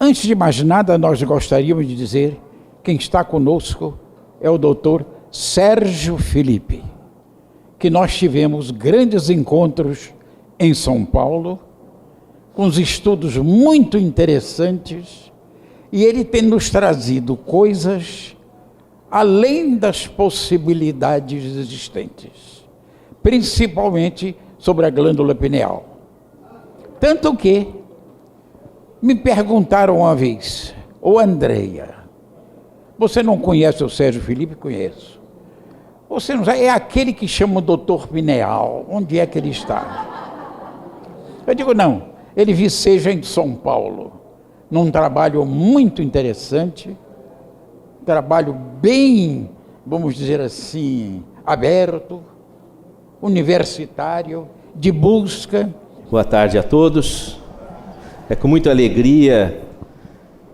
Antes de mais nada, nós gostaríamos de dizer, quem está conosco é o doutor Sérgio Felipe, que nós tivemos grandes encontros em São Paulo, com os estudos muito interessantes, e ele tem nos trazido coisas além das possibilidades existentes, principalmente sobre a glândula pineal. Tanto que me perguntaram uma vez: ô Andréia, você não conhece o Sérgio Felipe? Conheço. Você não sabe, é aquele que chama o doutor Pineal, onde é que ele está? Eu digo, não, ele viceja em São Paulo, num trabalho muito interessante, trabalho bem, vamos dizer assim, aberto, universitário, de busca. Boa tarde a todos. É com muita alegria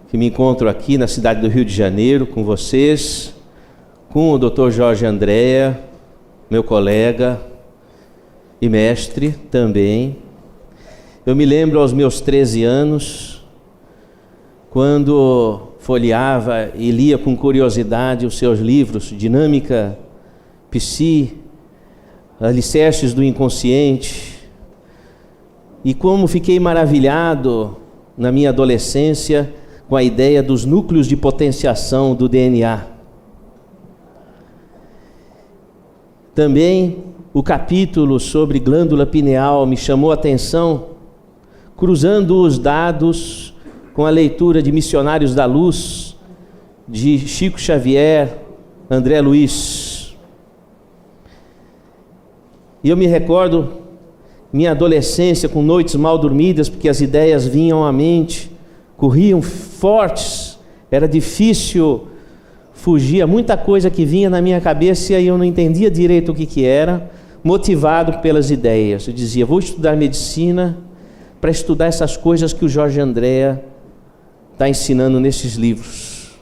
que me encontro aqui na cidade do Rio de Janeiro com vocês, com o Dr. Jorge Andréa, meu colega e mestre também. Eu me lembro aos meus 13 anos, quando folheava e lia com curiosidade os seus livros, Dinâmica, Psi, Alicerces do Inconsciente, e como fiquei maravilhado na minha adolescência com a ideia dos núcleos de potenciação do DNA. Também o capítulo sobre glândula pineal me chamou a atenção, cruzando os dados com a leitura de Missionários da Luz, de Chico Xavier, André Luiz. E eu me recordo minha adolescência com noites mal dormidas, porque as ideias vinham à mente, corriam fortes, era difícil fugir, muita coisa que vinha na minha cabeça e eu não entendia direito o que era, motivado pelas ideias. Eu dizia, vou estudar medicina para estudar essas coisas que o Jorge Andréa está ensinando nesses livros.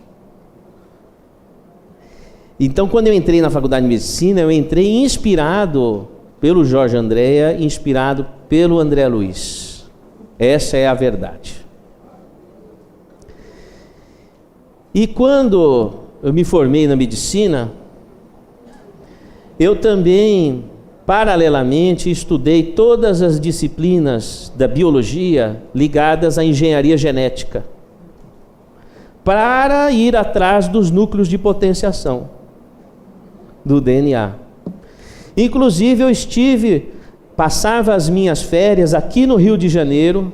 Então, quando eu entrei na faculdade de medicina, eu entrei inspirado pelo Jorge Andréa, inspirado pelo André Luiz. Essa é a verdade. E quando eu me formei na medicina, eu também, paralelamente, estudei todas as disciplinas da biologia ligadas à engenharia genética, para ir atrás dos núcleos de potenciação do DNA. Inclusive eu passava as minhas férias aqui no Rio de Janeiro,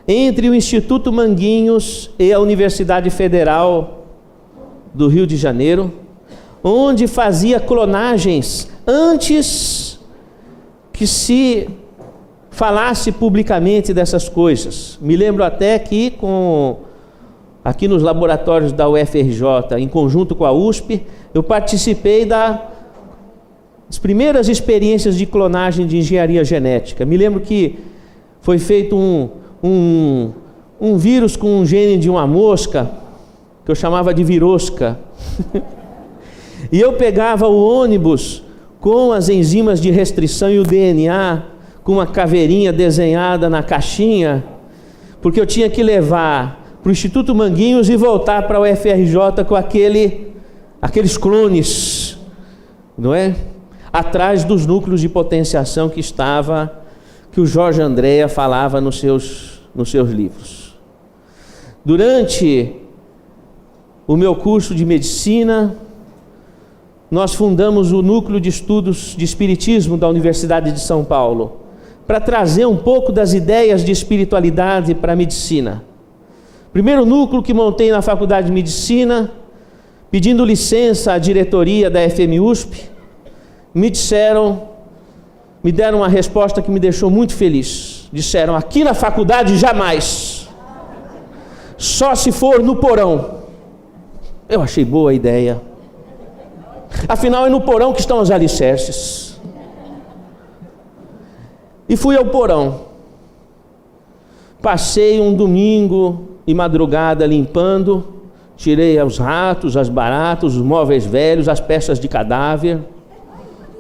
entre o Instituto Manguinhos e a Universidade Federal do Rio de Janeiro, onde fazia clonagens antes que se falasse publicamente dessas coisas. Me lembro até que aqui nos laboratórios da UFRJ, em conjunto com a USP, eu participei das primeiras experiências de clonagem de engenharia genética. Me lembro que foi feito um vírus com um gene de uma mosca, que eu chamava de virosca. E eu pegava o ônibus com as enzimas de restrição e o DNA, com uma caveirinha desenhada na caixinha, porque eu tinha que levar para o Instituto Manguinhos e voltar para o UFRJ com aqueles clones, não é? Atrás dos núcleos de potenciação que o Jorge Andréa falava nos seus livros. Durante o meu curso de medicina, nós fundamos o Núcleo de Estudos de Espiritismo da Universidade de São Paulo, para trazer um pouco das ideias de espiritualidade para a medicina. Primeiro núcleo que montei na Faculdade de Medicina, pedindo licença à diretoria da FMUSP, me deram uma resposta que me deixou muito feliz. Disseram, aqui na faculdade jamais, só se for no porão. Eu achei boa a ideia. Afinal é no porão que estão os alicerces. E fui ao porão. Passei um domingo e madrugada limpando, tirei os ratos, as baratas, os móveis velhos, as peças de cadáver,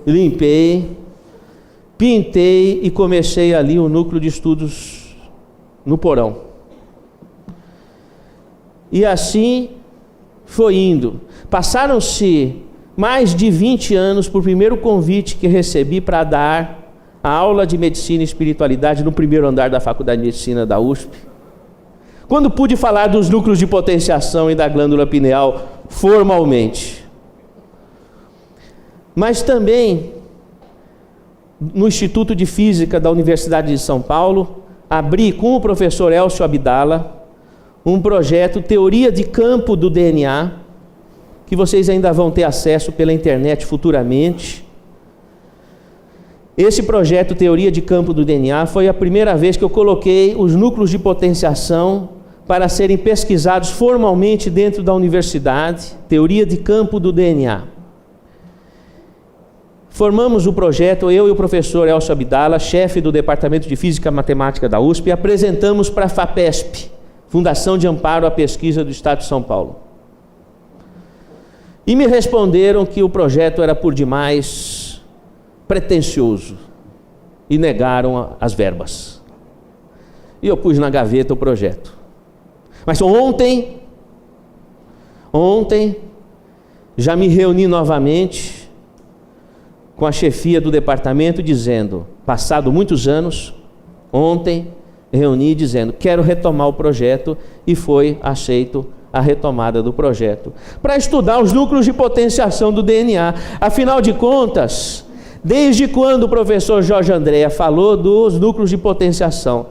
limpei, pintei e comecei ali o núcleo de estudos no porão. E assim foi indo. Passaram-se mais de 20 anos por primeiro convite que recebi para dar a aula de Medicina e Espiritualidade no primeiro andar da Faculdade de Medicina da USP. Quando pude falar dos núcleos de potenciação e da glândula pineal formalmente. Mas também, no Instituto de Física da Universidade de São Paulo, abri com o professor Elcio Abdala um projeto Teoria de Campo do DNA, que vocês ainda vão ter acesso pela internet futuramente. Esse projeto Teoria de Campo do DNA foi a primeira vez que eu coloquei os núcleos de potenciação para serem pesquisados formalmente dentro da universidade, Teoria de Campo do DNA. Formamos o projeto, eu e o professor Elcio Abdala, chefe do Departamento de Física e Matemática da USP, e apresentamos para a FAPESP, Fundação de Amparo à Pesquisa do Estado de São Paulo. E me responderam que o projeto era por demais pretensioso e negaram as verbas. E eu pus na gaveta o projeto. Mas ontem já me reuni novamente com a chefia do departamento dizendo, passado muitos anos, ontem reuni dizendo, quero retomar o projeto, e foi aceito a retomada do projeto, para estudar os núcleos de potenciação do DNA. Afinal de contas, desde quando o professor Jorge Andréa falou dos núcleos de potenciação,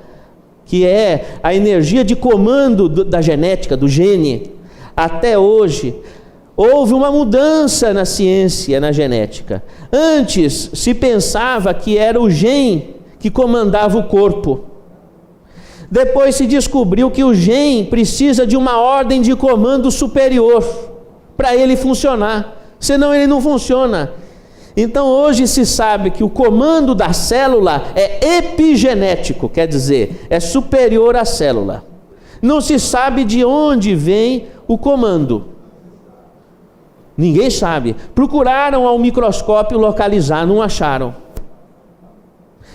que é a energia de comando da genética, do gene, até hoje, houve uma mudança na ciência, na genética. Antes se pensava que era o gene que comandava o corpo. Depois se descobriu que o gene precisa de uma ordem de comando superior para ele funcionar, senão ele não funciona. Então hoje se sabe que o comando da célula é epigenético, quer dizer, é superior à célula. Não se sabe de onde vem o comando. Ninguém sabe. Procuraram ao microscópio localizar, não acharam.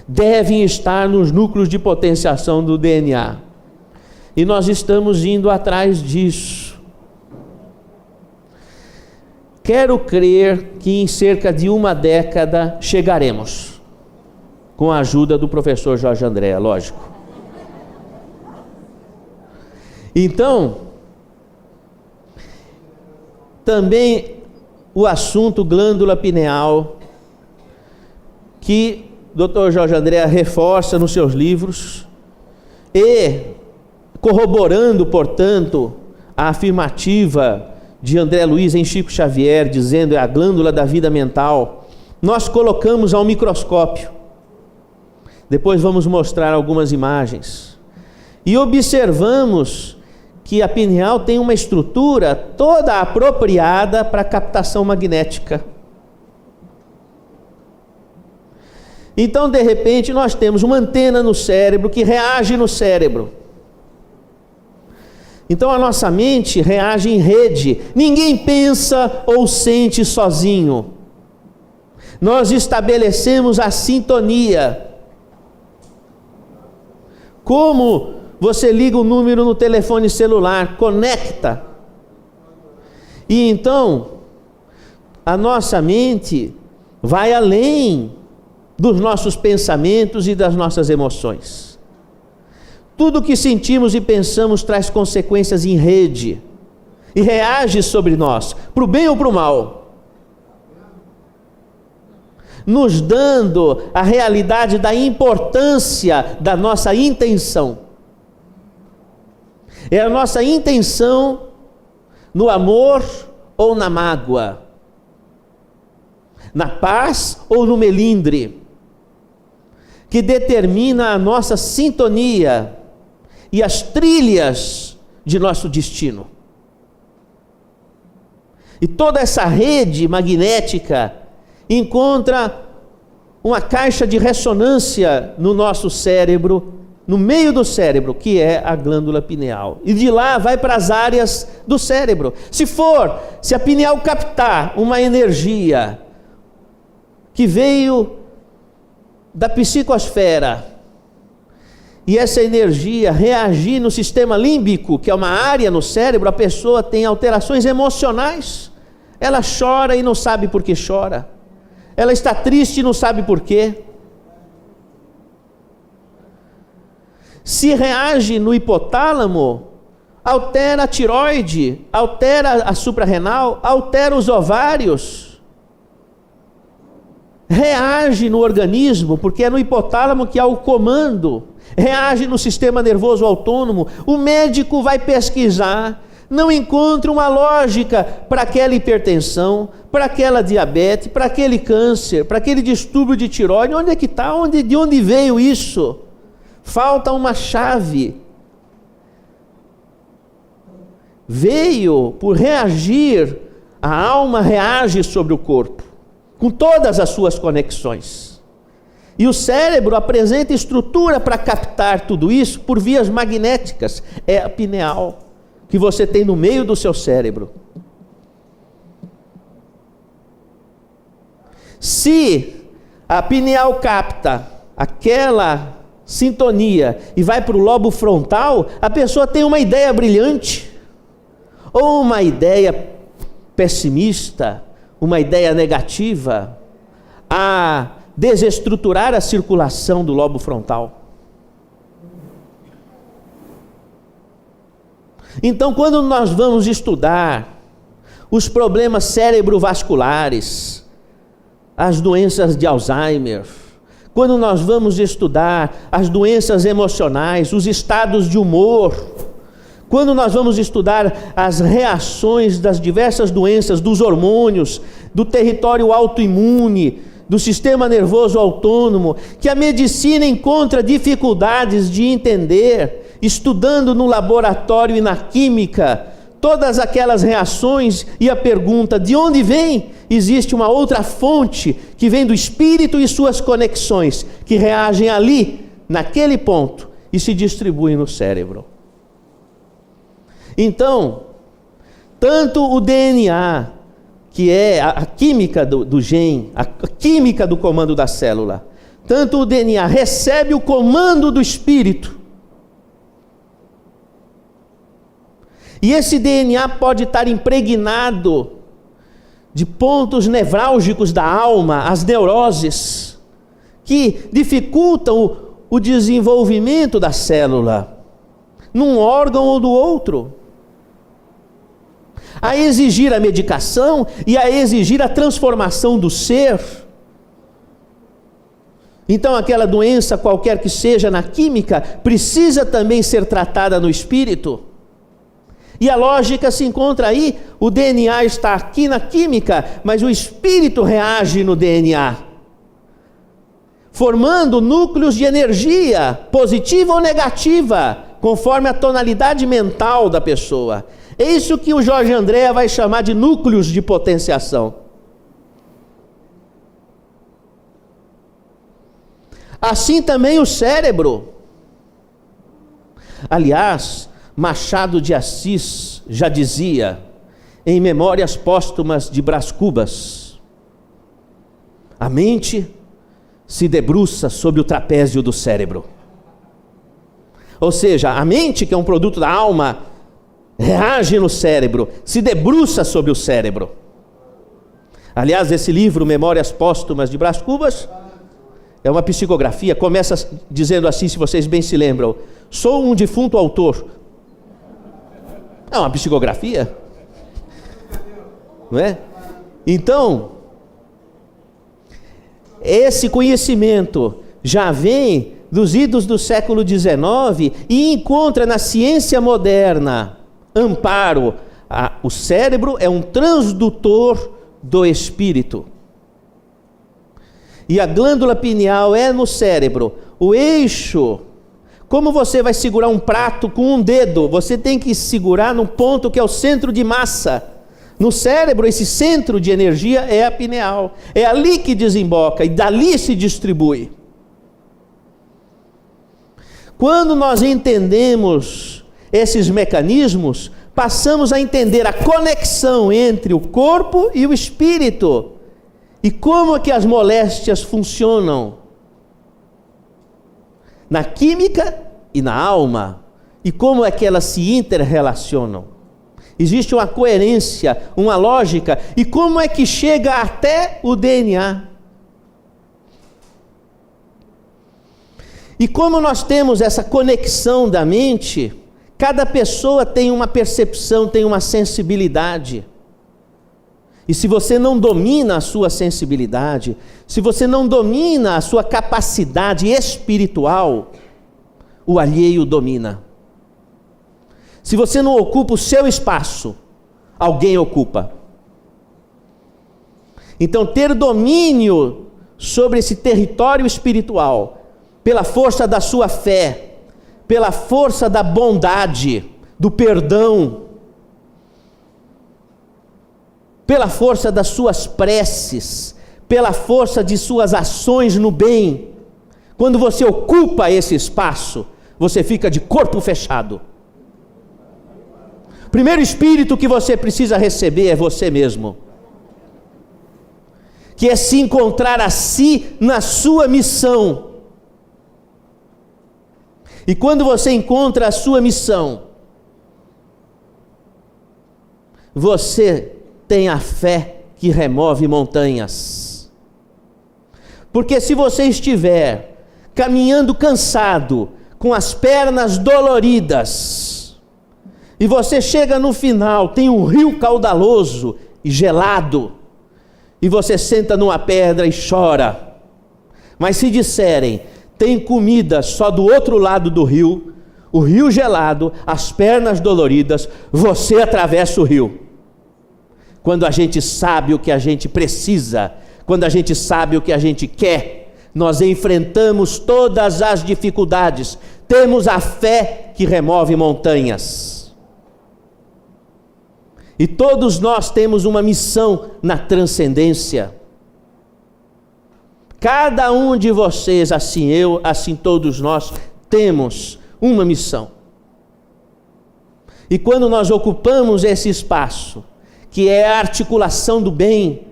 Devem estar nos núcleos de potenciação do DNA. E nós estamos indo atrás disso. Quero crer que em cerca de uma década chegaremos, com a ajuda do professor Jorge Andréa, lógico. Então, também o assunto glândula pineal, que o Dr. Jorge Andréa reforça nos seus livros, e corroborando, portanto, a afirmativa de André Luiz em Chico Xavier, dizendo é a glândula da vida mental, nós colocamos ao microscópio. Depois vamos mostrar algumas imagens. E observamos que a pineal tem uma estrutura toda apropriada para captação magnética. Então, de repente, nós temos uma antena no cérebro que reage no cérebro. Então a nossa mente reage em rede. Ninguém pensa ou sente sozinho. Nós estabelecemos a sintonia. Como você liga o número no telefone celular, conecta. E então, a nossa mente vai além dos nossos pensamentos e das nossas emoções. Tudo que sentimos e pensamos traz consequências em rede e reage sobre nós, para o bem ou para o mal, nos dando a realidade da importância da nossa intenção. É a nossa intenção no amor ou na mágoa, na paz ou no melindre, que determina a nossa sintonia e as trilhas de nosso destino. E toda essa rede magnética encontra uma caixa de ressonância no nosso cérebro, no meio do cérebro, que é a glândula pineal. E de lá vai para as áreas do cérebro. Se a pineal captar uma energia que veio da psicosfera e essa energia reagir no sistema límbico, que é uma área no cérebro, a pessoa tem alterações emocionais. Ela chora e não sabe por que chora. Ela está triste e não sabe por quê. Se reage no hipotálamo, altera a tireoide, altera a suprarrenal, altera os ovários. Reage no organismo, porque é no hipotálamo que há o comando. Reage no sistema nervoso autônomo. O médico vai pesquisar, não encontra uma lógica para aquela hipertensão, para aquela diabetes, para aquele câncer, para aquele distúrbio de tireoide. Onde é que está? De onde veio isso? Falta uma chave. Veio por reagir, a alma reage sobre o corpo, com todas as suas conexões. E o cérebro apresenta estrutura para captar tudo isso por vias magnéticas. É a pineal que você tem no meio do seu cérebro. Se a pineal capta aquela sintonia e vai para o lobo frontal, a pessoa tem uma ideia brilhante, ou uma ideia pessimista, uma ideia negativa, a desestruturar a circulação do lobo frontal. Então, quando nós vamos estudar os problemas cerebrovasculares, as doenças de Alzheimer, quando nós vamos estudar as doenças emocionais, os estados de humor, quando nós vamos estudar as reações das diversas doenças, dos hormônios, do território autoimune, do sistema nervoso autônomo, que a medicina encontra dificuldades de entender, estudando no laboratório e na química, todas aquelas reações, e a pergunta: de onde vem? Existe uma outra fonte que vem do espírito e suas conexões, que reagem ali, naquele ponto, e se distribuem no cérebro. Então, tanto o DNA, que é a química do gene, a química do comando da célula, tanto o DNA recebe o comando do espírito. E esse DNA pode estar impregnado de pontos nevrálgicos da alma, as neuroses, que dificultam o desenvolvimento da célula, num órgão ou do outro, a exigir a medicação e a exigir a transformação do ser. Então, aquela doença, qualquer que seja na química, precisa também ser tratada no espírito. E a lógica se encontra aí. O DNA está aqui na química, mas o espírito reage no DNA, formando núcleos de energia, positiva ou negativa, conforme a tonalidade mental da pessoa. É isso que o Jorge Andréa vai chamar de núcleos de potenciação. Assim também o cérebro. Aliás, Machado de Assis já dizia, em Memórias Póstumas de Brás Cubas: a mente se debruça sobre o trapézio do cérebro. Ou seja, a mente, que é um produto da alma, reage no cérebro, se debruça sobre o cérebro. Aliás, esse livro, Memórias Póstumas de Brás Cubas, é uma psicografia, começa dizendo assim, se vocês bem se lembram: sou um defunto autor. É uma psicografia, não é? Então, esse conhecimento já vem dos idos do século XIX e encontra na ciência moderna amparo. O cérebro é um transdutor do espírito. E a glândula pineal é no cérebro o eixo. Como você vai segurar um prato com um dedo? Você tem que segurar num ponto que é o centro de massa. No cérebro, esse centro de energia é a pineal. É ali que desemboca e dali se distribui. Quando nós entendemos esses mecanismos, passamos a entender a conexão entre o corpo e o espírito. E como é que as moléstias funcionam na química e na alma, e como é que elas se interrelacionam. Existe uma coerência, uma lógica, e como é que chega até o DNA. E como nós temos essa conexão da mente, cada pessoa tem uma percepção, tem uma sensibilidade. E se você não domina a sua sensibilidade, se você não domina a sua capacidade espiritual, o alheio domina. Se você não ocupa o seu espaço, alguém ocupa. Então, ter domínio sobre esse território espiritual, pela força da sua fé, pela força da bondade, do perdão, pela força das suas preces, pela força de suas ações no bem. Quando você ocupa esse espaço, você fica de corpo fechado. O primeiro espírito que você precisa receber é você mesmo, que é se encontrar a si na sua missão. E quando você encontra a sua missão, você tem a fé que remove montanhas. Porque se você estiver caminhando cansado, com as pernas doloridas, e você chega no final, tem um rio caudaloso e gelado, e você senta numa pedra e chora. Mas se disserem, tem comida só do outro lado do rio, o rio gelado, as pernas doloridas, você atravessa o rio. Quando a gente sabe o que a gente precisa, quando a gente sabe o que a gente quer, nós enfrentamos todas as dificuldades, temos a fé que remove montanhas. E todos nós temos uma missão na transcendência. Cada um de vocês, assim eu, assim todos nós, temos uma missão. E quando nós ocupamos esse espaço, que é a articulação do bem,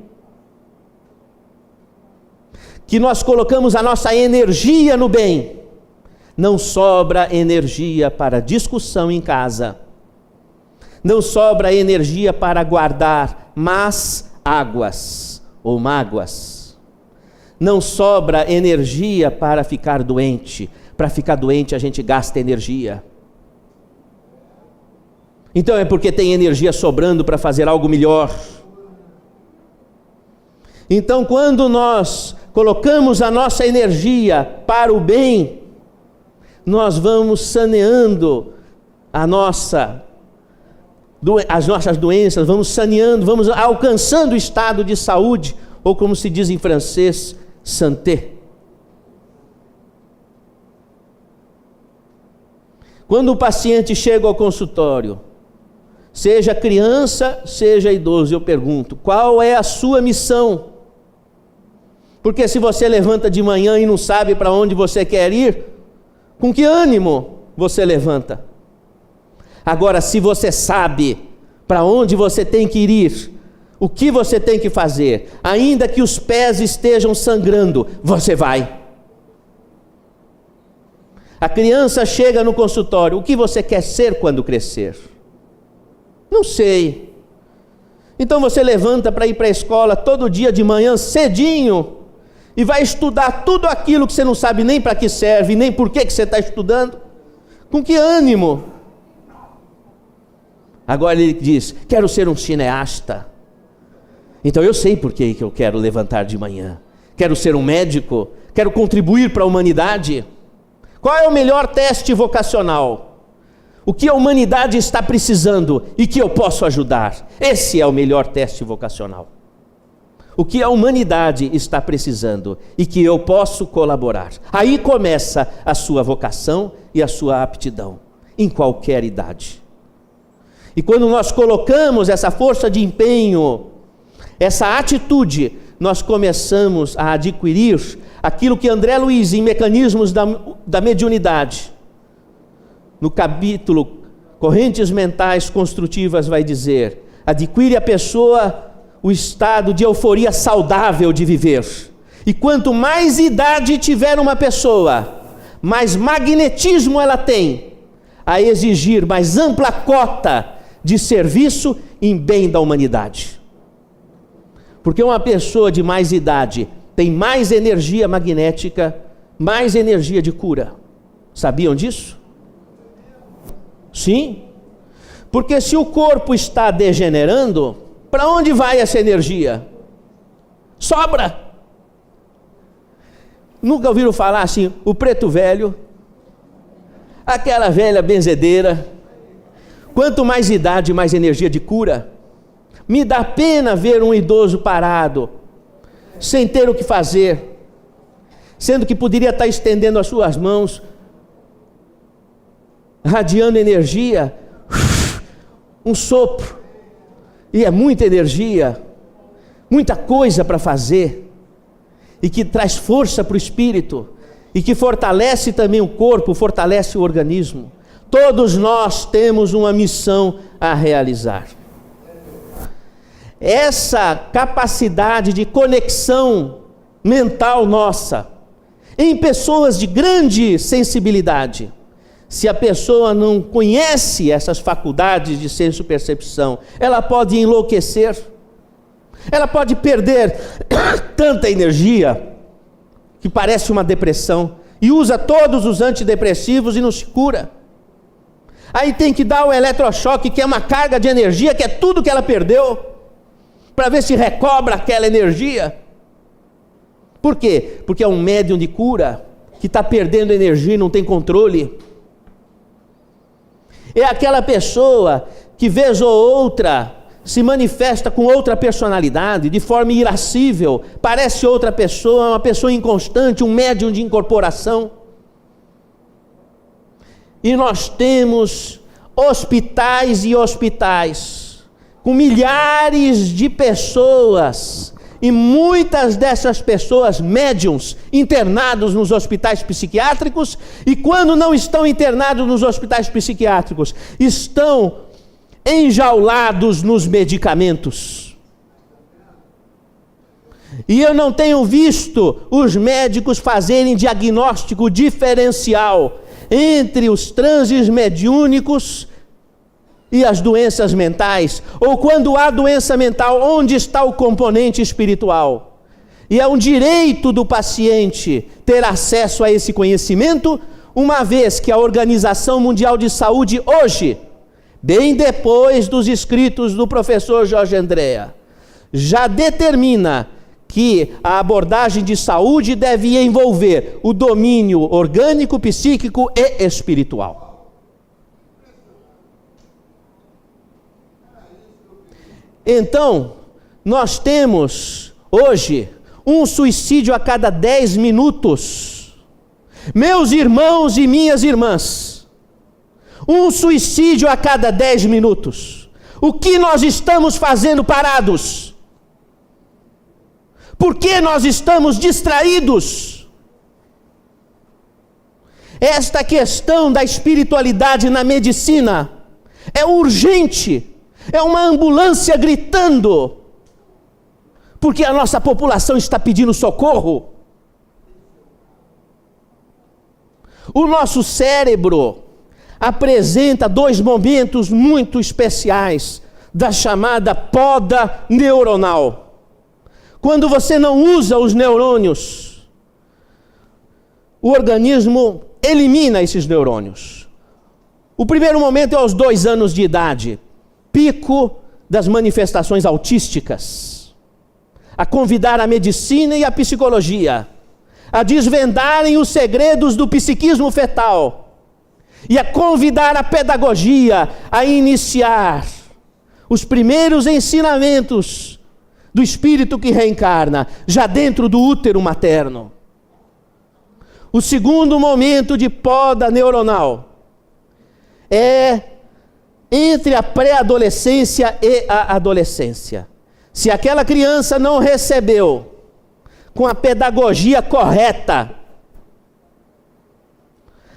que nós colocamos a nossa energia no bem, não sobra energia para discussão em casa, não sobra energia para guardar más águas ou mágoas, não sobra energia para ficar doente. Para ficar doente a gente gasta energia. Então é porque tem energia sobrando para fazer algo melhor. Então quando nós colocamos a nossa energia para o bem, nós vamos saneando as nossas doenças, vamos saneando, vamos alcançando o estado de saúde, ou como se diz em francês, santé. Quando o paciente chega ao consultório, seja criança, seja idoso, eu pergunto, qual é a sua missão? Porque se você levanta de manhã e não sabe para onde você quer ir, com que ânimo você levanta? Agora, se você sabe para onde você tem que ir, o que você tem que fazer, ainda que os pés estejam sangrando, você vai. A criança chega no consultório, o que você quer ser quando crescer? Não sei. Então você levanta para ir para a escola todo dia de manhã cedinho e vai estudar tudo aquilo que você não sabe nem para que serve, nem por que você está estudando. Com que ânimo? Agora ele diz, quero ser um cineasta. Então eu sei por que eu quero levantar de manhã. Quero ser um médico, quero contribuir para a humanidade. Qual é o melhor teste vocacional? O que a humanidade está precisando e que eu posso ajudar? Esse é o melhor teste vocacional. O que a humanidade está precisando e que eu posso colaborar. Aí começa a sua vocação e a sua aptidão, em qualquer idade. E quando nós colocamos essa força de empenho, essa atitude, nós começamos a adquirir aquilo que André Luiz, em Mecanismos da Mediunidade, no capítulo Correntes Mentais Construtivas, vai dizer: adquire a pessoa o estado de euforia saudável de viver. E quanto mais idade tiver uma pessoa, mais magnetismo ela tem a exigir mais ampla cota de serviço em bem da humanidade. Porque uma pessoa de mais idade tem mais energia magnética, mais energia de cura. Sabiam disso? Sim. Porque se o corpo está degenerando, para onde vai essa energia? Sobra. Nunca ouviram falar assim, o preto velho, aquela velha benzedeira, quanto mais idade, mais energia de cura. Me dá pena ver um idoso parado, sem ter o que fazer, sendo que poderia estar estendendo as suas mãos, radiando energia, um sopro, e é muita energia, muita coisa para fazer, e que traz força para o espírito, e que fortalece também o corpo, fortalece o organismo. Todos nós temos uma missão a realizar. Essa capacidade de conexão mental nossa, em pessoas de grande sensibilidade, se a pessoa não conhece essas faculdades de senso-percepção, ela pode enlouquecer, ela pode perder tanta energia que parece uma depressão, e usa todos os antidepressivos e não se cura. Aí tem que dar o eletrochoque, que é uma carga de energia, que é tudo que ela perdeu, para ver se recobra aquela energia. Por quê? Porque é um médium de cura, que está perdendo energia e não tem controle. É aquela pessoa que vez ou outra se manifesta com outra personalidade, de forma irascível, parece outra pessoa, uma pessoa inconstante, um médium de incorporação. E nós temos hospitais e hospitais, com milhares de pessoas, e muitas dessas pessoas, médiuns, internados nos hospitais psiquiátricos, e quando não estão internados nos hospitais psiquiátricos, estão enjaulados nos medicamentos. E eu não tenho visto os médicos fazerem diagnóstico diferencial entre os transes mediúnicos e as doenças mentais, ou quando há doença mental, onde está o componente espiritual? E é um direito do paciente ter acesso a esse conhecimento, uma vez que a Organização Mundial de Saúde hoje, bem depois dos escritos do professor Jorge Andrea, já determina que a abordagem de saúde deve envolver o domínio orgânico, psíquico e espiritual. Então, nós temos hoje um suicídio a cada 10 minutos. Meus irmãos e minhas irmãs, um suicídio a cada 10 minutos. O que nós estamos fazendo parados? Por que nós estamos distraídos? Esta questão da espiritualidade na medicina é urgente. É uma ambulância gritando, porque a nossa população está pedindo socorro. O nosso cérebro apresenta 2 momentos muito especiais da chamada poda neuronal. Quando você não usa os neurônios, o organismo elimina esses neurônios. O primeiro momento é aos 2 anos de idade, pico das manifestações autísticas, a convidar a medicina e a psicologia a desvendarem os segredos do psiquismo fetal e a convidar a pedagogia a iniciar os primeiros ensinamentos do espírito que reencarna já dentro do útero materno. O segundo momento de poda neuronal é entre a pré-adolescência e a adolescência. Se aquela criança não recebeu com a pedagogia correta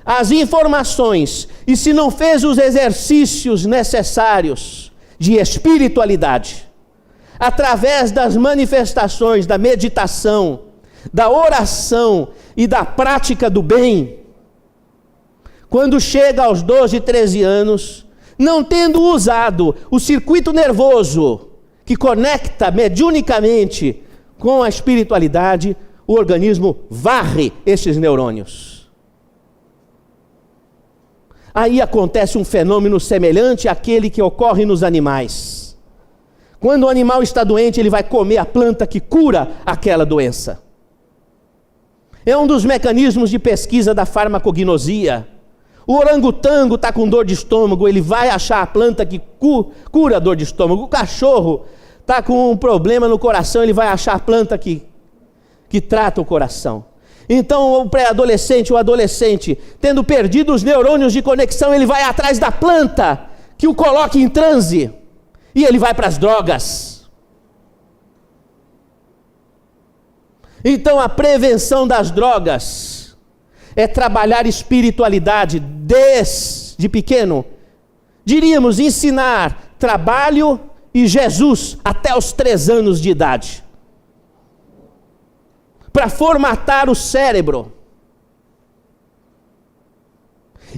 as informações, e se não fez os exercícios necessários de espiritualidade, através das manifestações da meditação, da oração e da prática do bem, quando chega aos 12, 13 anos, não tendo usado o circuito nervoso que conecta mediunicamente com a espiritualidade, o organismo varre esses neurônios. Aí acontece um fenômeno semelhante àquele que ocorre nos animais. Quando o animal está doente, ele vai comer a planta que cura aquela doença. É um dos mecanismos de pesquisa da farmacognosia. O orangotango está com dor de estômago, ele vai achar a planta que cura a dor de estômago. O cachorro está com um problema no coração, ele vai achar a planta que trata o coração. Então o pré-adolescente, o adolescente, tendo perdido os neurônios de conexão, ele vai atrás da planta que o coloque em transe. E ele vai para as drogas. Então a prevenção das drogas é trabalhar espiritualidade desde pequeno. Diríamos ensinar trabalho e Jesus até os 3 anos de idade. Para formatar o cérebro.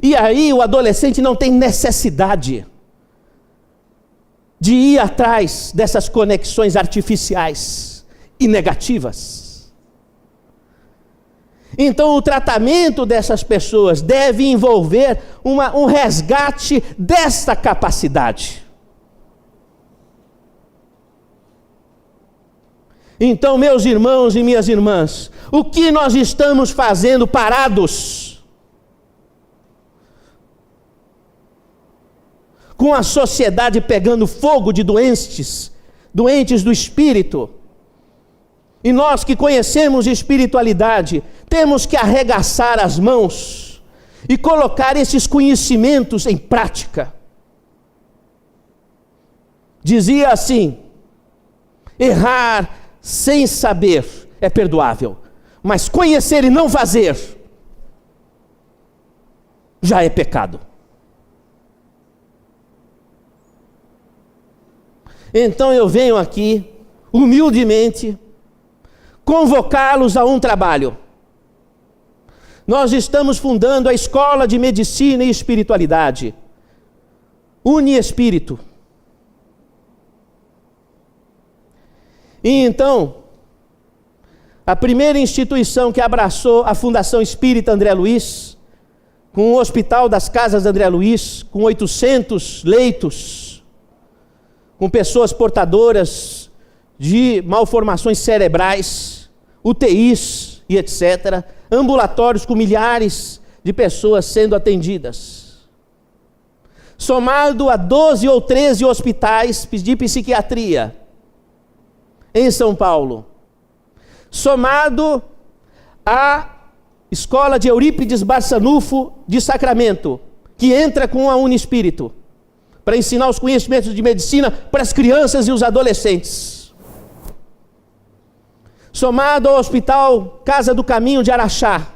E aí o adolescente não tem necessidade de ir atrás dessas conexões artificiais e negativas. Então o tratamento dessas pessoas deve envolver um resgate desta capacidade. Então, meus irmãos e minhas irmãs, o que nós estamos fazendo parados? Com a sociedade pegando fogo de doentes do espírito. E nós que conhecemos espiritualidade, temos que arregaçar as mãos e colocar esses conhecimentos em prática. Dizia assim: errar sem saber é perdoável, mas conhecer e não fazer já é pecado. Então eu venho aqui, humildemente, convocá-los a um trabalho. Nós estamos fundando a Escola de Medicina e Espiritualidade, Uniespírito. E então, a primeira instituição que abraçou a Fundação Espírita André Luiz, com o Hospital das Casas André Luiz, com 800 leitos, com pessoas portadoras de malformações cerebrais, UTIs e etc., ambulatórios com milhares de pessoas sendo atendidas. Somado a 12 ou 13 hospitais de psiquiatria em São Paulo, somado à Escola de Eurípides Barçanufo de Sacramento, que entra com a Uniespírito, para ensinar os conhecimentos de medicina para as crianças e os adolescentes. Somado ao Hospital Casa do Caminho de Araxá,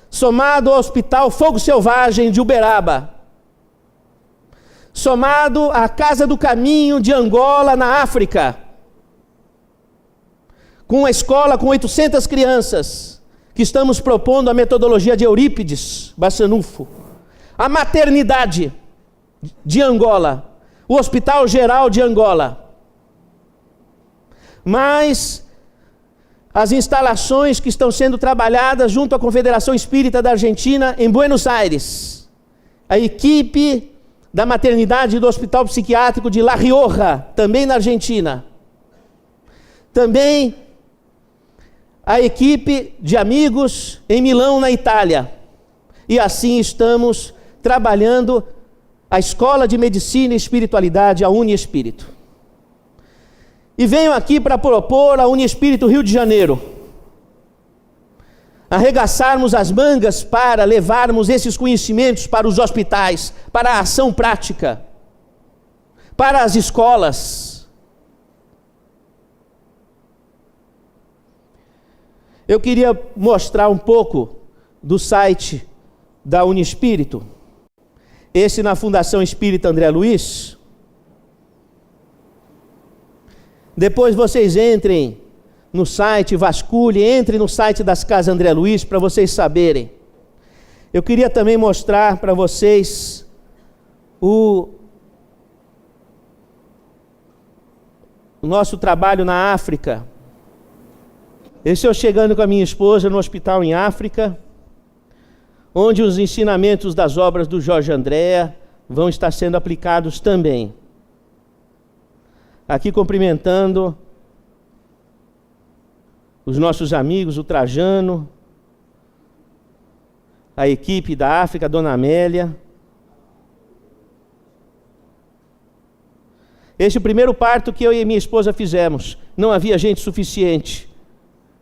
somado ao Hospital Fogo Selvagem de Uberaba, somado à Casa do Caminho de Angola, na África, com uma escola com 800 crianças, que estamos propondo a metodologia de Eurípides Barçanufo, a maternidade de Angola, o Hospital Geral de Angola, mas as instalações que estão sendo trabalhadas junto à Confederação Espírita da Argentina em Buenos Aires, a equipe da maternidade do Hospital Psiquiátrico de La Rioja, também na Argentina, também a equipe de amigos em Milão, na Itália, e assim estamos trabalhando a Escola de Medicina e Espiritualidade, a Uniespírito. E venho aqui para propor a Uniespírito Rio de Janeiro, arregaçarmos as mangas para levarmos esses conhecimentos para os hospitais, para a ação prática, para as escolas. Eu queria mostrar um pouco do site da Uniespírito, esse na Fundação Espírita André Luiz. Depois vocês entrem no site, vasculhem, entrem no site das Casas André Luiz para vocês saberem. Eu queria também mostrar para vocês o nosso trabalho na África. Esse eu chegando com a minha esposa no hospital em África, onde os ensinamentos das obras do Jorge Andréa vão estar sendo aplicados também. Aqui cumprimentando os nossos amigos, o Trajano, a equipe da África, a Dona Amélia. Esse é o primeiro parto que eu e minha esposa fizemos. Não havia gente suficiente.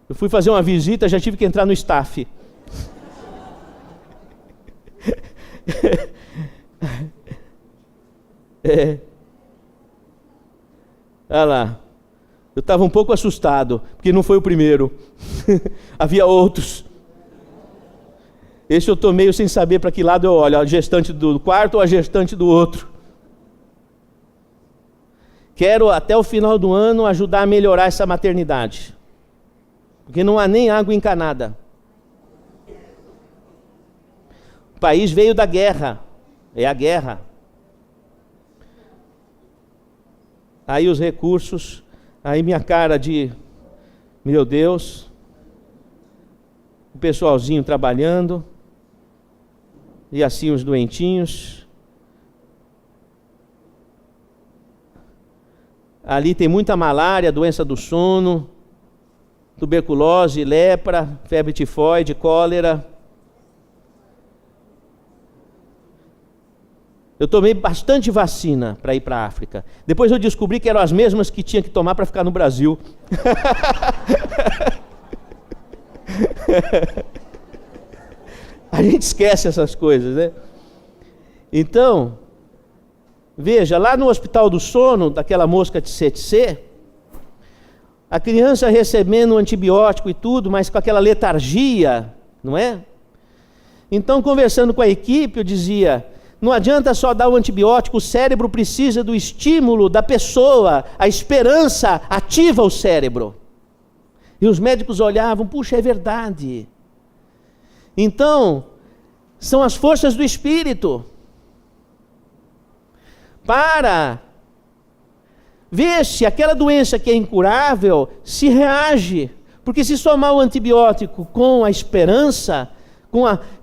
Eu fui fazer uma visita, já tive que entrar no staff. Olha lá. Eu estava um pouco assustado, porque não foi o primeiro. Havia outros. Esse eu estou meio sem saber para que lado eu olho, a gestante do quarto ou a gestante do outro. Quero até o final do ano ajudar a melhorar essa maternidade. Porque não há nem água encanada. O país veio da guerra. É a guerra. Aí os recursos, aí minha cara de, meu Deus, o pessoalzinho trabalhando, e assim os doentinhos. Ali tem muita malária, doença do sono, tuberculose, lepra, febre tifoide, cólera. Eu tomei bastante vacina para ir para a África. Depois eu descobri que eram as mesmas que tinha que tomar para ficar no Brasil. A gente esquece essas coisas, né? Então, veja, lá no Hospital do Sono, daquela mosca tsetse, a criança recebendo um antibiótico e tudo, mas com aquela letargia, não é? Então, conversando com a equipe, eu dizia, não adianta só dar o antibiótico, o cérebro precisa do estímulo da pessoa, a esperança ativa o cérebro. E os médicos olhavam, puxa, é verdade. Então, são as forças do Espírito para ver se aquela doença que é incurável se reage. Porque se somar o antibiótico com a esperança,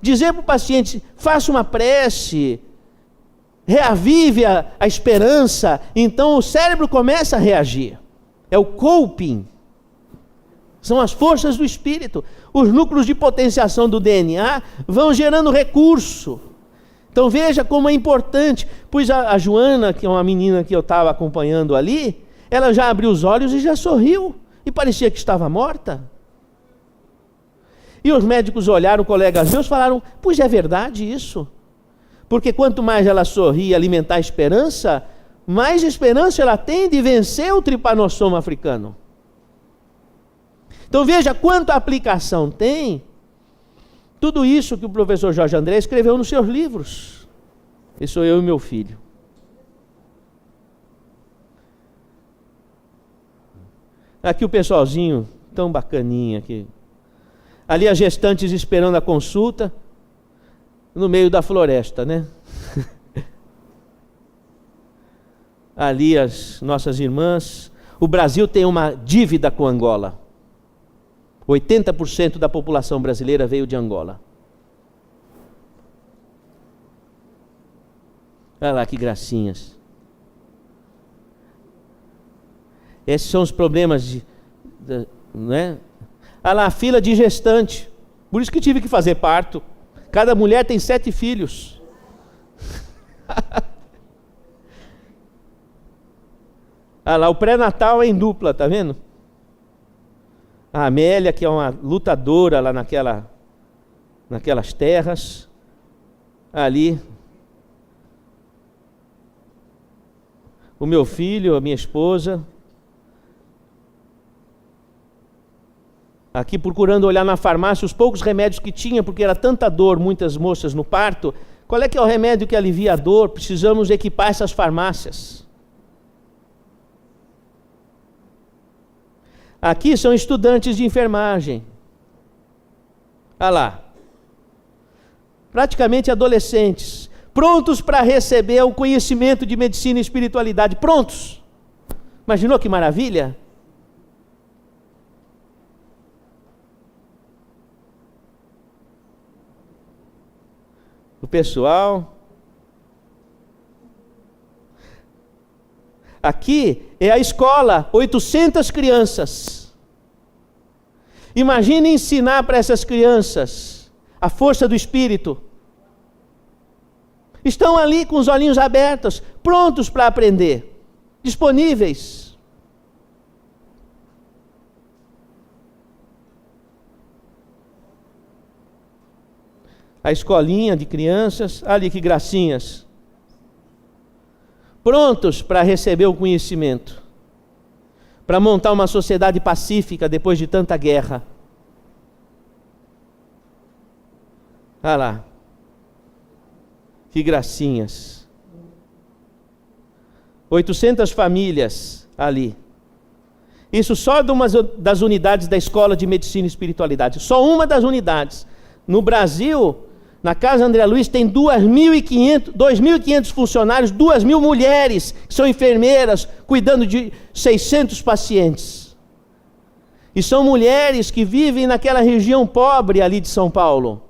dizer para o paciente, faça uma prece, reavive a esperança, então o cérebro começa a reagir. É o coping. São as forças do Espírito. Os núcleos de potenciação do DNA vão gerando recurso. Então veja como é importante. Pois a Joana, que é uma menina que eu estava acompanhando ali, ela já abriu os olhos e já sorriu. E parecia que estava morta. E os médicos olharam, colegas meus, falaram, pois é verdade isso. Porque quanto mais ela sorri e alimentar a esperança, mais esperança ela tem de vencer o tripanossoma africano. Então veja quanta aplicação tem tudo isso que o professor Jorge André escreveu nos seus livros. E sou eu e meu filho. Aqui o pessoalzinho tão bacaninha aqui. Ali as gestantes esperando a consulta, no meio da floresta, né? Ali as nossas irmãs. O Brasil tem uma dívida com Angola. 80% da população brasileira veio de Angola. Olha lá que gracinhas. Esses são os problemas não é? Olha lá, a fila de gestante. Por isso que tive que fazer parto. Cada mulher tem 7 filhos. Olha lá, o pré-natal é em dupla, tá vendo? A Amélia, que é uma lutadora lá naquelas terras. Ali. O meu filho, a minha esposa. Aqui procurando olhar na farmácia os poucos remédios que tinha, porque era tanta dor, muitas moças no parto. Qual é que é o remédio que alivia a dor? Precisamos equipar essas farmácias. Aqui são estudantes de enfermagem. Olha lá. praticamente adolescentes, prontos para receber o conhecimento de medicina e espiritualidade, prontos. Imaginou que maravilha? O pessoal. Aqui é a escola, 800 crianças. Imagine ensinar para essas crianças a força do Espírito. Estão ali com os olhinhos abertos, prontos para aprender, disponíveis. A escolinha de crianças, ali que gracinhas. Prontos para receber o conhecimento, para montar uma sociedade pacífica depois de tanta guerra. Olha lá, que gracinhas. 800 famílias ali. Isso só de uma das unidades da Escola de Medicina e Espiritualidade. Só uma das unidades. No Brasil, na Casa André Luiz, tem 2.500 funcionários, 2.000 mulheres que são enfermeiras, cuidando de 600 pacientes. E são mulheres que vivem naquela região pobre ali de São Paulo,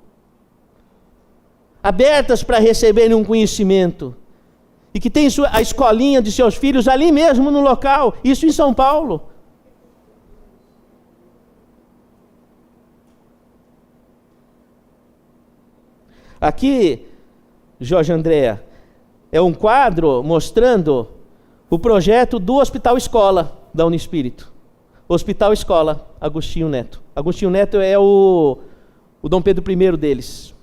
abertas para receberem um conhecimento, e que tem a escolinha de seus filhos ali mesmo no local, isso em São Paulo. Aqui, Jorge Andréa, é um quadro mostrando o projeto do Hospital Escola da Unispírito. Hospital Escola, Agostinho Neto. Agostinho Neto é o Dom Pedro I deles.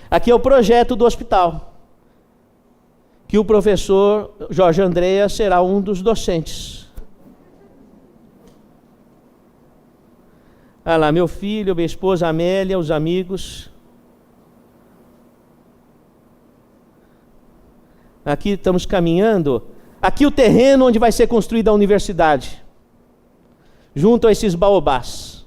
Aqui é o projeto do hospital, que o professor Jorge Andréa será um dos docentes. Olha lá, meu filho, minha esposa Amélia, os amigos. Aqui estamos caminhando. Aqui o terreno onde vai ser construída a universidade, junto a esses baobás.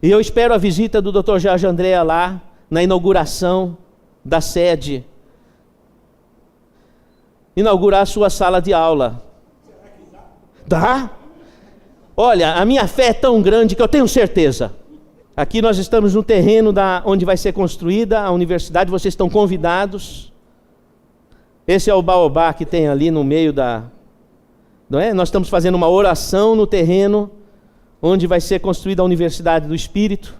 E eu espero a visita do Dr. Jorge Andréa lá, na inauguração da sede. Inaugurar a sua sala de aula. Dá? Olha, a minha fé é tão grande que eu tenho certeza. Aqui nós estamos no terreno onde vai ser construída a universidade, vocês estão convidados. Esse é o baobá que tem ali no meio não é? Nós estamos fazendo uma oração no terreno onde vai ser construída a Universidade do Espírito,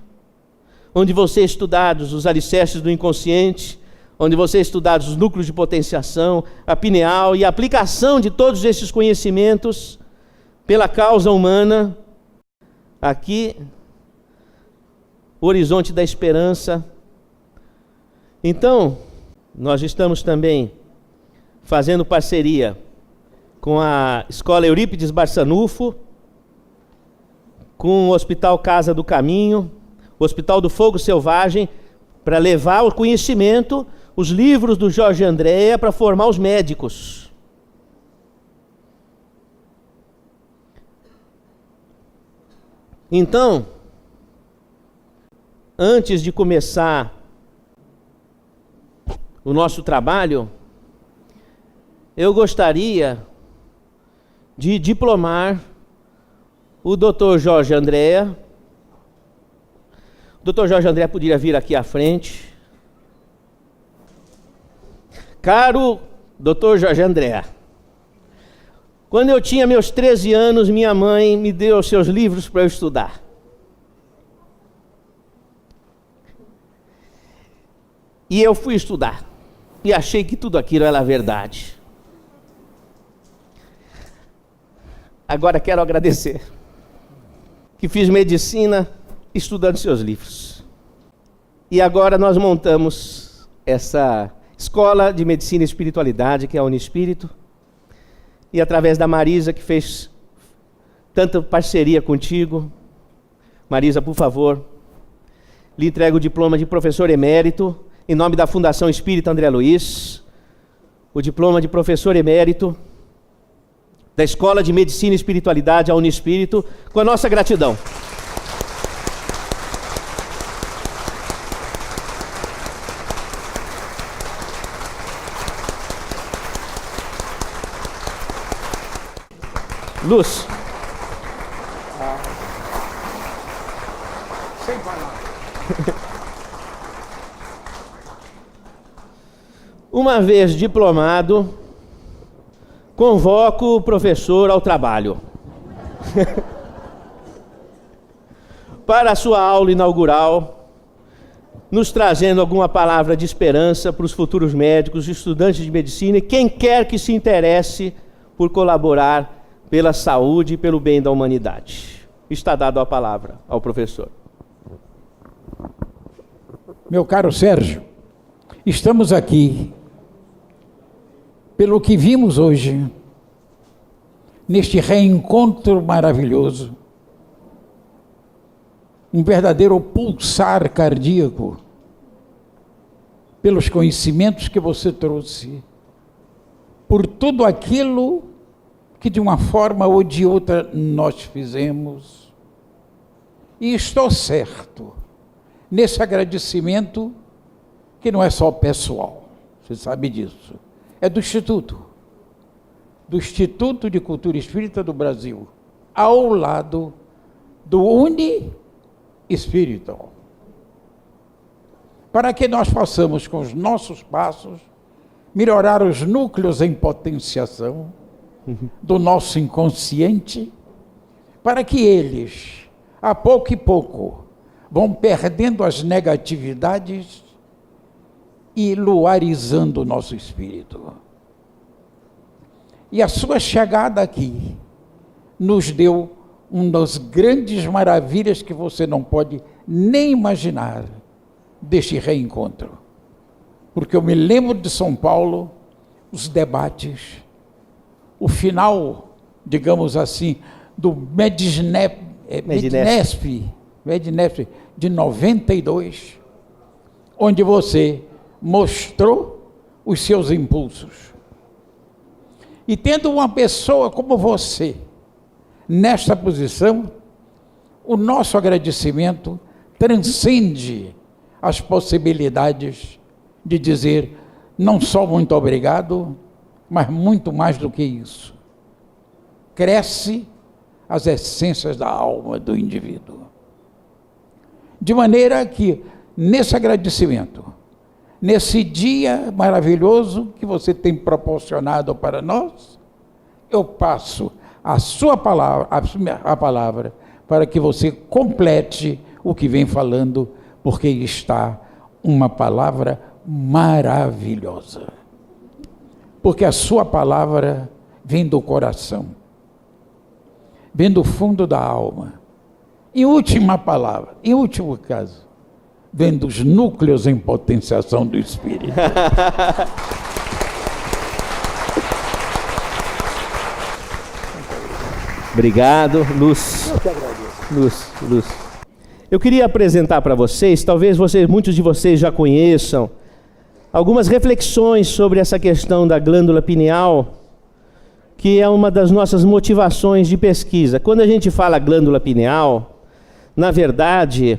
onde vão ser estudados os alicerces do inconsciente, onde vão ser estudados os núcleos de potenciação, a pineal e a aplicação de todos esses conhecimentos pela causa humana. Aqui, o horizonte da esperança. Então, nós estamos também fazendo parceria com a Escola Eurípides Barçanufo, com o Hospital Casa do Caminho, o Hospital do Fogo Selvagem, para levar o conhecimento, os livros do Jorge Andréa, para formar os médicos. Então, antes de começar o nosso trabalho, eu gostaria de diplomar o Dr. Jorge Andréa. O Dr. Jorge Andréa poderia vir aqui à frente. Caro Dr. Jorge Andréa, quando eu tinha meus 13 anos, minha mãe me deu os seus livros para eu estudar. E eu fui estudar. E achei que tudo aquilo era verdade. Agora quero agradecer que fiz medicina estudando seus livros. E agora nós montamos essa Escola de Medicina e Espiritualidade, que é a Unispírito. E através da Marisa, que fez tanta parceria contigo. Marisa, por favor, lhe entrego o diploma de professor emérito, em nome da Fundação Espírita André Luiz, o diploma de professor emérito da Escola de Medicina e Espiritualidade, a Unispírito, com a nossa gratidão. Luz. Sem palavras. Uma vez diplomado, convoco o professor ao trabalho. Para a sua aula inaugural, nos trazendo alguma palavra de esperança para os futuros médicos, estudantes de medicina e quem quer que se interesse por colaborar pela saúde e pelo bem da humanidade. Está dado a palavra ao professor. Meu caro Sérgio, estamos aqui pelo que vimos hoje, neste reencontro maravilhoso, um verdadeiro pulsar cardíaco, pelos conhecimentos que você trouxe, por tudo aquilo que de uma forma ou de outra nós fizemos. E estou certo nesse agradecimento que não é só pessoal, você sabe disso, é do Instituto de Cultura Espírita do Brasil, ao lado do Uni Espírito, para que nós possamos, com os nossos passos, melhorar os núcleos em potenciação do nosso inconsciente, para que eles, a pouco e pouco, vão perdendo as negatividades e luarizando o nosso espírito. E a sua chegada aqui nos deu uma das grandes maravilhas que você não pode nem imaginar deste reencontro. Porque eu me lembro de São Paulo, os debates, o final, digamos assim, do Mednesp de 92, onde você mostrou os seus impulsos. E tendo uma pessoa como você nesta posição, o nosso agradecimento transcende as possibilidades de dizer não só muito obrigado, mas muito mais do que isso. Cresce as essências da alma do indivíduo. De maneira que, nesse agradecimento, nesse dia maravilhoso que você tem proporcionado para nós, eu passo a sua palavra, a palavra, para que você complete o que vem falando, porque está uma palavra maravilhosa. Porque a sua palavra vem do coração, vem do fundo da alma. E última palavra, em último caso, vem dos núcleos em potenciação do espírito. Obrigado, Luz. Eu que agradeço. Luz. Eu queria apresentar para vocês, talvez muitos de vocês já conheçam, algumas reflexões sobre essa questão da glândula pineal, que é uma das nossas motivações de pesquisa. Quando a gente fala glândula pineal, na verdade,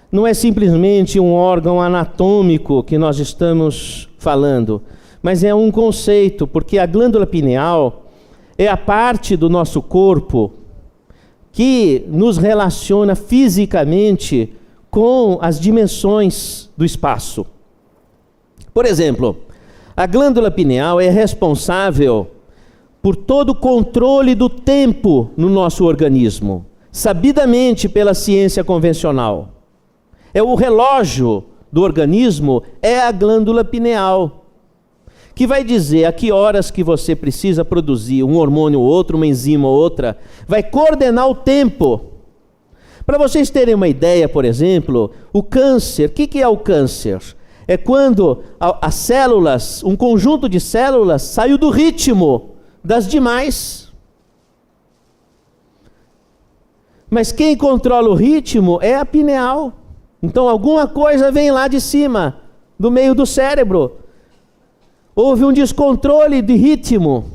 não é simplesmente um órgão anatômico que nós estamos falando, mas é um conceito, porque a glândula pineal é a parte do nosso corpo que nos relaciona fisicamente com as dimensões do espaço. Por exemplo, a glândula pineal é responsável por todo o controle do tempo no nosso organismo, sabidamente pela ciência convencional. É o relógio do organismo, é a glândula pineal, que vai dizer a que horas que você precisa produzir um hormônio ou outro, uma enzima ou outra, vai coordenar o tempo. Para vocês terem uma ideia, por exemplo, o câncer, o que é o câncer? É quando as células, um conjunto de células, saiu do ritmo das demais. Mas quem controla o ritmo é a pineal. Então alguma coisa vem lá de cima, do meio do cérebro. Houve um descontrole de ritmo.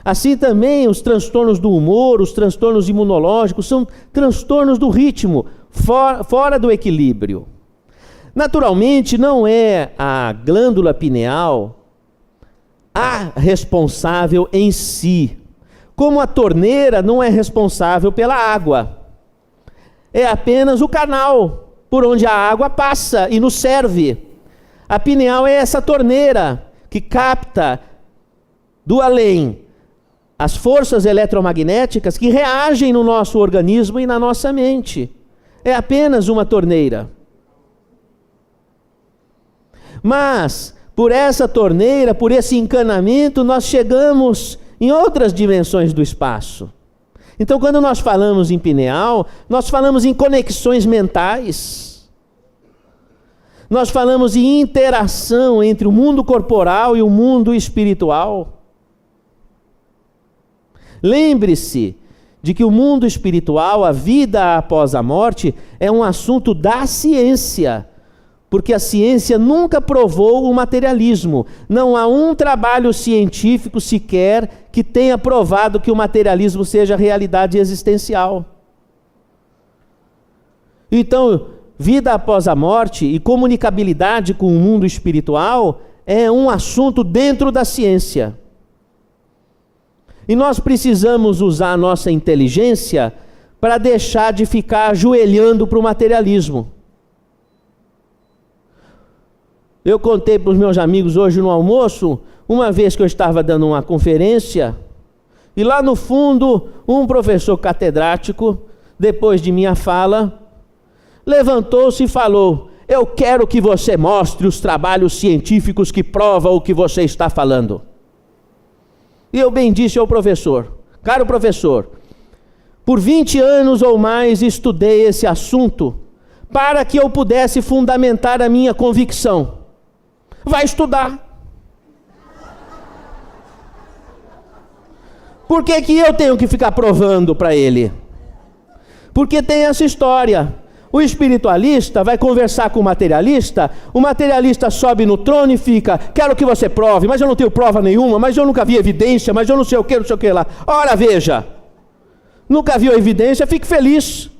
Assim também os transtornos do humor, os transtornos imunológicos, são transtornos do ritmo, fora do equilíbrio. Naturalmente não é a glândula pineal a responsável em si. Como a torneira não é responsável pela água. É apenas o canal por onde a água passa e nos serve. A pineal é essa torneira que capta do além as forças eletromagnéticas que reagem no nosso organismo e na nossa mente. É apenas uma torneira. Mas, por essa torneira, por esse encanamento, nós chegamos em outras dimensões do espaço. Então, quando nós falamos em pineal, nós falamos em conexões mentais. Nós falamos em interação entre o mundo corporal e o mundo espiritual. Lembre-se de que o mundo espiritual, a vida após a morte, é um assunto da ciência, porque a ciência nunca provou o materialismo. Não há um trabalho científico sequer que tenha provado que o materialismo seja realidade existencial. Então, vida após a morte e comunicabilidade com o mundo espiritual é um assunto dentro da ciência. E nós precisamos usar a nossa inteligência para deixar de ficar ajoelhando para o materialismo. Eu contei para os meus amigos hoje no almoço, uma vez que eu estava dando uma conferência, e lá no fundo, um professor catedrático, depois de minha fala, levantou-se e falou: eu quero que você mostre os trabalhos científicos que provam o que você está falando. E eu bem disse ao professor: caro professor, por 20 anos ou mais estudei esse assunto para que eu pudesse fundamentar a minha convicção. Vai estudar. Por que que eu tenho que ficar provando para ele? Porque tem essa história. O espiritualista vai conversar com o materialista sobe no trono e fica: quero que você prove, mas eu não tenho prova nenhuma, mas eu nunca vi evidência, mas eu não sei o que lá. Ora, veja, nunca viu evidência, fique feliz.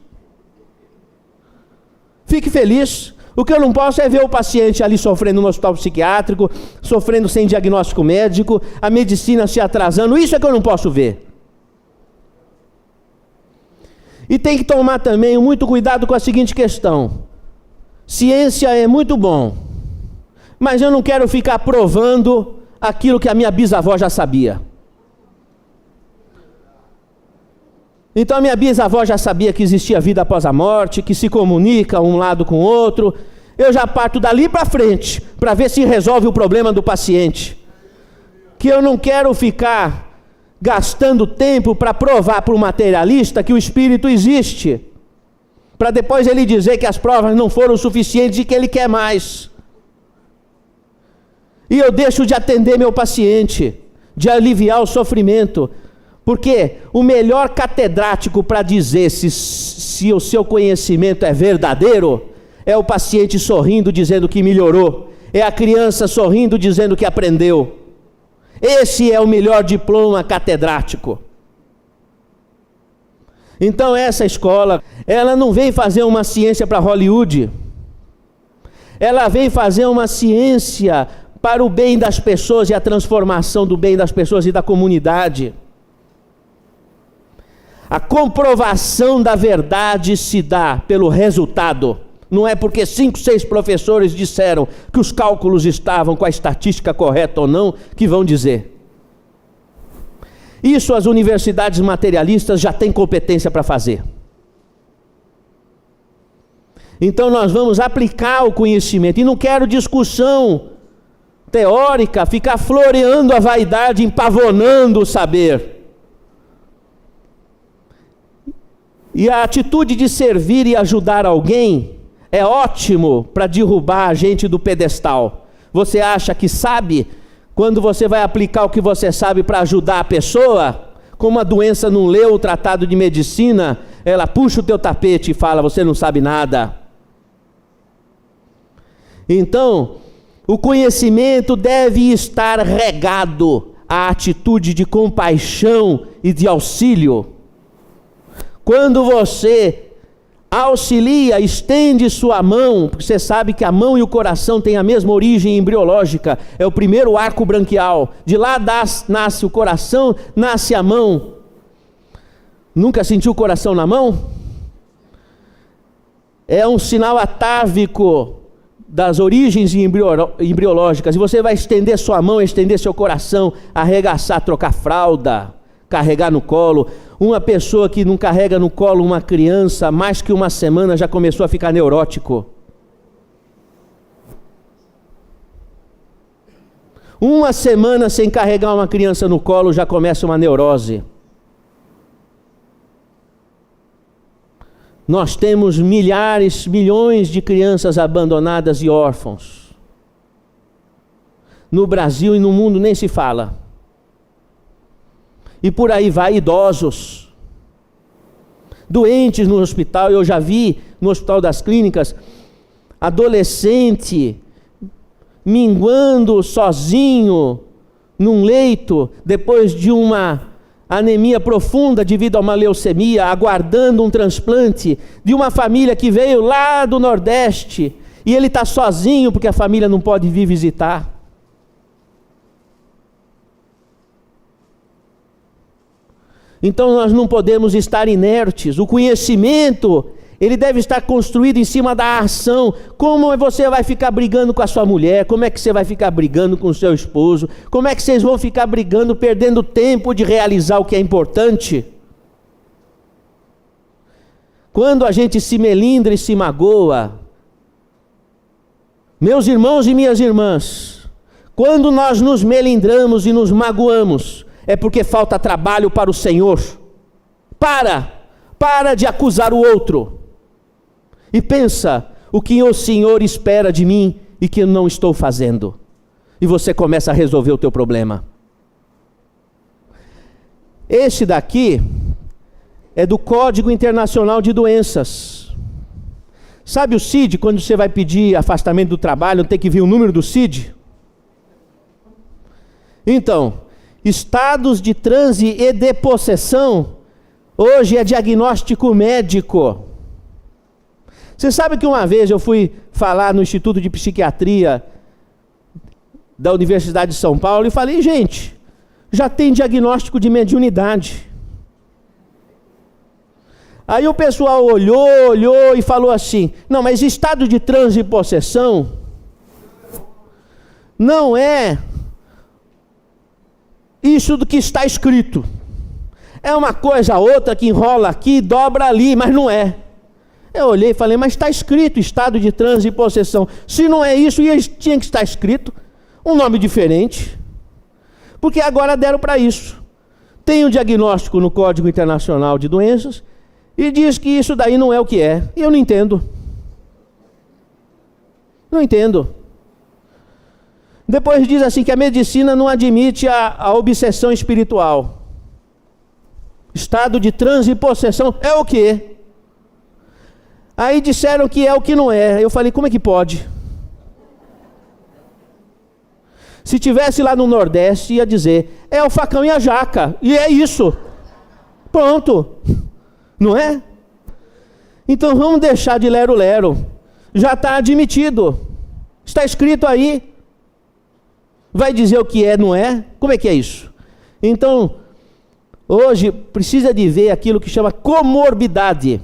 Fique feliz. O que eu não posso é ver o paciente ali sofrendo no hospital psiquiátrico, sofrendo sem diagnóstico médico, a medicina se atrasando, isso é que eu não posso ver. E tem que tomar também muito cuidado com a seguinte questão: ciência é muito bom, mas eu não quero ficar provando aquilo que a minha bisavó já sabia. Então a minha bisavó já sabia que existia vida após a morte, que se comunica um lado com o outro. Eu já parto dali para frente, para ver se resolve o problema do paciente. Que eu não quero ficar gastando tempo para provar para o materialista que o espírito existe, para depois ele dizer que as provas não foram suficientes e que ele quer mais. E eu deixo de atender meu paciente, de aliviar o sofrimento, porque o melhor catedrático para dizer se o seu conhecimento é verdadeiro é o paciente sorrindo dizendo que melhorou, é a criança sorrindo dizendo que aprendeu. Esse é o melhor diploma catedrático. Então essa escola, ela não vem fazer uma ciência para Hollywood. Ela vem fazer uma ciência para o bem das pessoas e a transformação do bem das pessoas e da comunidade. A comprovação da verdade se dá pelo resultado. Não é porque 5, 6 professores disseram que os cálculos estavam com a estatística correta ou não, que vão dizer. Isso as universidades materialistas já têm competência para fazer. Então nós vamos aplicar o conhecimento. E não quero discussão teórica, ficar floreando a vaidade, empavonando o saber. E a atitude de servir e ajudar alguém é ótimo para derrubar a gente do pedestal. Você acha que sabe? Quando você vai aplicar o que você sabe para ajudar a pessoa, como a doença não leu o tratado de medicina, ela puxa o teu tapete e fala: você não sabe nada. Então, o conhecimento deve estar regado à atitude de compaixão e de auxílio. Quando você auxilia, estende sua mão, porque você sabe que a mão e o coração têm a mesma origem embriológica, é o primeiro arco branquial, de lá nasce o coração, nasce a mão. Nunca sentiu o coração na mão? É um sinal atávico das origens embriológicas, e você vai estender sua mão, estender seu coração, arregaçar, trocar fralda, carregar no colo. Uma pessoa que não carrega no colo uma criança mais que uma semana já começou a ficar neurótico. Uma semana sem carregar uma criança no colo já começa uma neurose. Nós temos milhares, milhões de crianças abandonadas e órfãos. No Brasil e no mundo nem se fala. E por aí vai, idosos, doentes no hospital. Eu já vi no Hospital das Clínicas, adolescente minguando sozinho num leito, depois de uma anemia profunda devido a uma leucemia, aguardando um transplante, de uma família que veio lá do Nordeste, e ele está sozinho porque a família não pode vir visitar. Então nós não podemos estar inertes. O conhecimento, ele deve estar construído em cima da ação. Como você vai ficar brigando com a sua mulher? Como é que você vai ficar brigando com o seu esposo? Como é que vocês vão ficar brigando, perdendo tempo de realizar o que é importante? Quando a gente se melindra e se magoa, meus irmãos e minhas irmãs, quando nós nos melindramos e nos magoamos, é porque falta trabalho para o Senhor. Para de acusar o outro. E pensa o que o Senhor espera de mim e que eu não estou fazendo. E você começa a resolver o teu problema. Este daqui é do Código Internacional de Doenças. Sabe o CID, quando você vai pedir afastamento do trabalho, tem que vir o número do CID? Então, estados de transe e de possessão, hoje é diagnóstico médico. Você sabe que uma vez eu fui falar no Instituto de Psiquiatria da Universidade de São Paulo e falei, gente, já tem diagnóstico de mediunidade. Aí o pessoal olhou e falou assim, não, mas estado de transe e possessão não é isso do que está escrito. É uma coisa outra que enrola aqui, dobra ali, mas não é. Eu olhei e falei, mas está escrito estado de transe e possessão. Se não é isso, tinha que estar escrito um nome diferente. Porque agora deram para isso. Tem um diagnóstico no Código Internacional de Doenças e diz que isso daí não é o que é. E eu não entendo. Não entendo. Depois diz assim que a medicina não admite a obsessão espiritual. Estado de transe e possessão é o quê? Aí disseram que é o que não é. Eu falei, como é que pode? Se tivesse lá no Nordeste, ia dizer, é o facão e a jaca. E é isso. Pronto. Não é? Então vamos deixar de lero-lero. Já está admitido. Está escrito aí. Vai dizer o que é, não é? Como é que é isso? Então, hoje precisa de ver aquilo que chama comorbidade.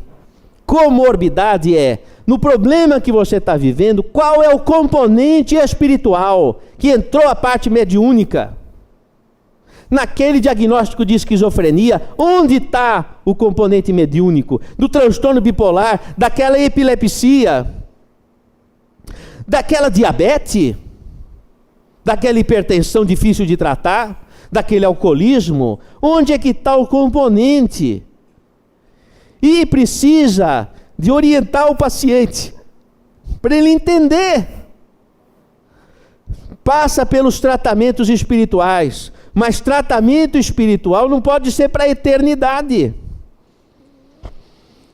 Comorbidade é, no problema que você está vivendo, qual é o componente espiritual que entrou a parte mediúnica? Naquele diagnóstico de esquizofrenia, onde está o componente mediúnico? Do transtorno bipolar, daquela epilepsia, daquela diabetes, daquela hipertensão difícil de tratar, daquele alcoolismo? Onde é que está o componente? E precisa de orientar o paciente, para ele entender. Passa pelos tratamentos espirituais, mas tratamento espiritual não pode ser para a eternidade.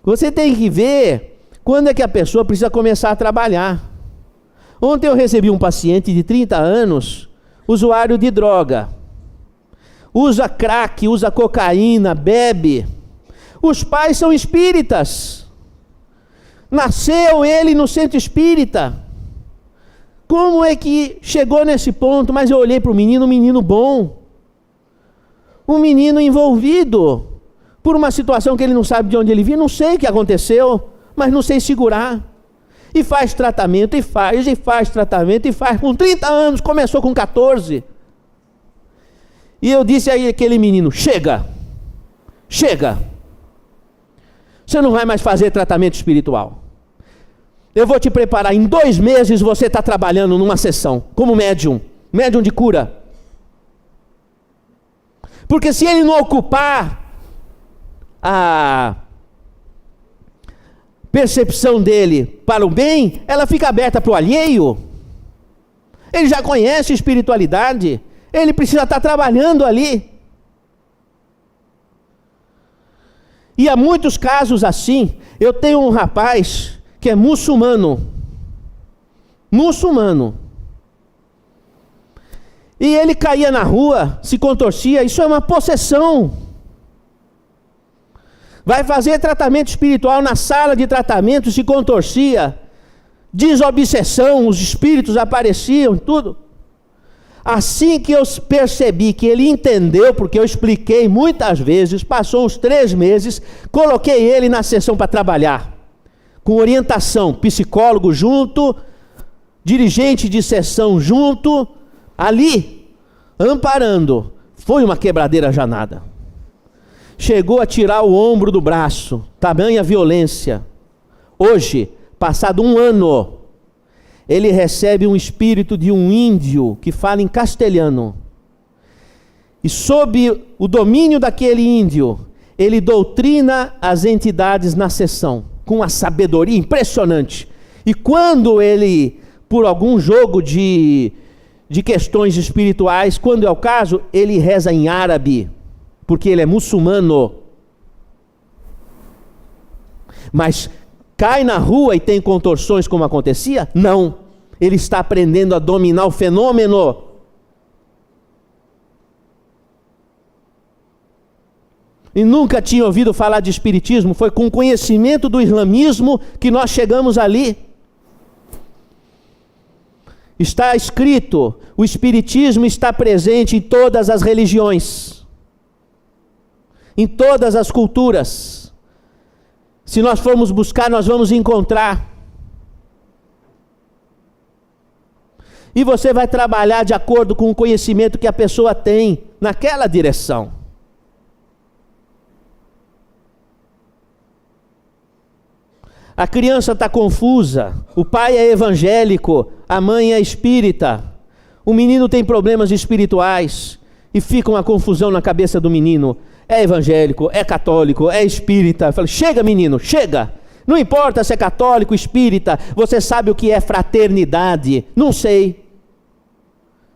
Você tem que ver quando é que a pessoa precisa começar a trabalhar. Ontem eu recebi um paciente de 30 anos, usuário de droga. Usa crack, usa cocaína, bebe. Os pais são espíritas. Nasceu ele no centro espírita. Como é que chegou nesse ponto? Mas eu olhei para o menino, um menino bom. Um menino envolvido por uma situação que ele não sabe de onde ele vinha. Não sei o que aconteceu, mas não sei segurar. E faz tratamento, e faz tratamento, e faz. Com 30 anos, começou com 14. E eu disse aí aquele menino, chega. Você não vai mais fazer tratamento espiritual. Eu vou te preparar. Em 2 meses você está trabalhando numa sessão, como médium de cura. Porque se ele não ocupar a percepção dele para o bem, ela fica aberta para o alheio. Ele já conhece espiritualidade, ele precisa estar trabalhando ali. E há muitos casos assim. Eu tenho um rapaz que é muçulmano. E ele caía na rua, se contorcia, isso é uma possessão. Vai fazer tratamento espiritual na sala de tratamento, se contorcia, desobsessão, os espíritos apareciam, tudo. Assim que eu percebi que ele entendeu, porque eu expliquei muitas vezes, passou uns 3 meses, coloquei ele na sessão para trabalhar, com orientação, psicólogo junto, dirigente de sessão junto, ali, amparando. Foi uma quebradeira janada. Chegou a tirar o ombro do braço, tamanha violência. Hoje, passado 1 ano, ele recebe um espírito de um índio que fala em castelhano. E sob o domínio daquele índio, ele doutrina as entidades na sessão, com uma sabedoria impressionante. E quando ele, por algum jogo de questões espirituais, quando é o caso, ele reza em árabe, porque ele é muçulmano. Mas cai na rua e tem contorções como acontecia? Não. Ele está aprendendo a dominar o fenômeno. E nunca tinha ouvido falar de espiritismo. Foi com o conhecimento do islamismo que nós chegamos ali. Está escrito, o espiritismo está presente em todas as religiões, em todas as culturas. Se nós formos buscar, nós vamos encontrar. E você vai trabalhar de acordo com o conhecimento que a pessoa tem naquela direção. A criança está confusa, o pai é evangélico, a mãe é espírita, o menino tem problemas espirituais e fica uma confusão na cabeça do menino. É evangélico, é católico, é espírita. Fala, chega menino, chega. Não importa se é católico, espírita, você sabe o que é fraternidade? Não sei.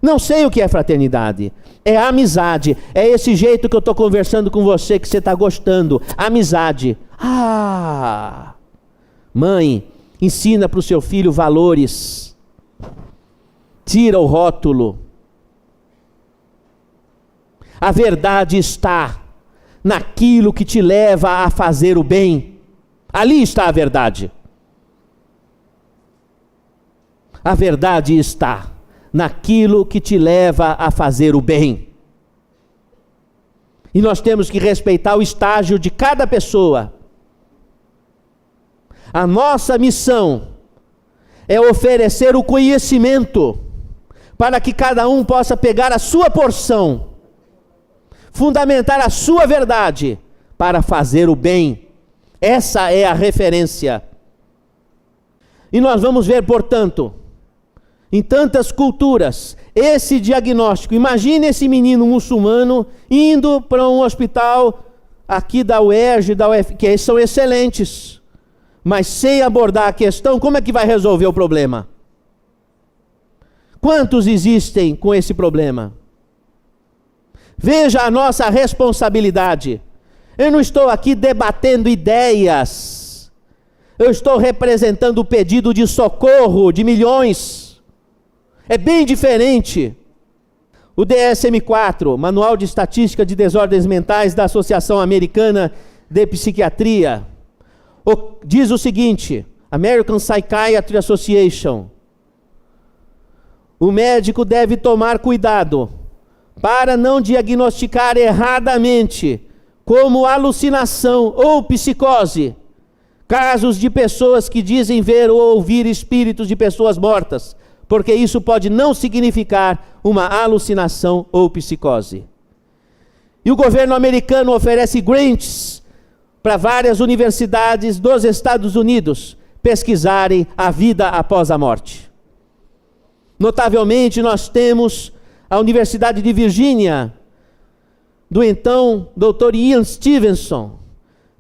Não sei o que é fraternidade. É amizade. É esse jeito que eu estou conversando com você, que você está gostando. Amizade. Ah! Mãe, ensina para o seu filho valores. Tira o rótulo. A verdade está naquilo que te leva a fazer o bem. Ali está a verdade. A verdade está naquilo que te leva a fazer o bem. E nós temos que respeitar o estágio de cada pessoa. A nossa missão é oferecer o conhecimento para que cada um possa pegar a sua porção, fundamentar a sua verdade para fazer o bem. Essa é a referência. E nós vamos ver, portanto, em tantas culturas, esse diagnóstico. Imagine esse menino muçulmano indo para um hospital aqui da UERJ, da UF, que são excelentes, mas sem abordar a questão, como é que vai resolver o problema? Quantos existem com esse problema? Veja a nossa responsabilidade. Eu não estou aqui debatendo ideias. Eu estou representando o pedido de socorro de milhões. É bem diferente. O DSM-4, Manual de Estatística de Desordens Mentais da Associação Americana de Psiquiatria, diz o seguinte: American Psychiatry Association. O médico deve tomar cuidado para não diagnosticar erradamente, como alucinação ou psicose, casos de pessoas que dizem ver ou ouvir espíritos de pessoas mortas, porque isso pode não significar uma alucinação ou psicose. E o governo americano oferece grants para várias universidades dos Estados Unidos pesquisarem a vida após a morte. Notavelmente, nós temos a Universidade de Virgínia, do então Dr. Ian Stevenson,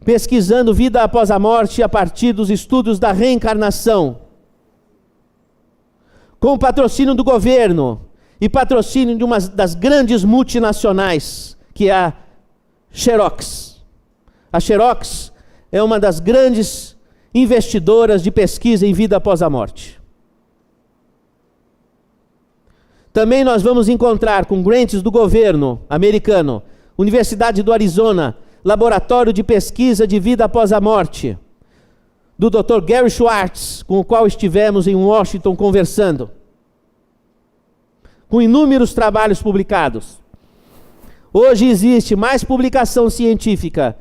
pesquisando vida após a morte a partir dos estudos da reencarnação, com o patrocínio do governo e patrocínio de uma das grandes multinacionais, que é a Xerox. A Xerox é uma das grandes investidoras de pesquisa em vida após a morte. Também nós vamos encontrar com grants do governo americano, Universidade do Arizona, Laboratório de Pesquisa de Vida após a Morte, do Dr. Gary Schwartz, com o qual estivemos em Washington conversando, com inúmeros trabalhos publicados. Hoje existe mais publicação científica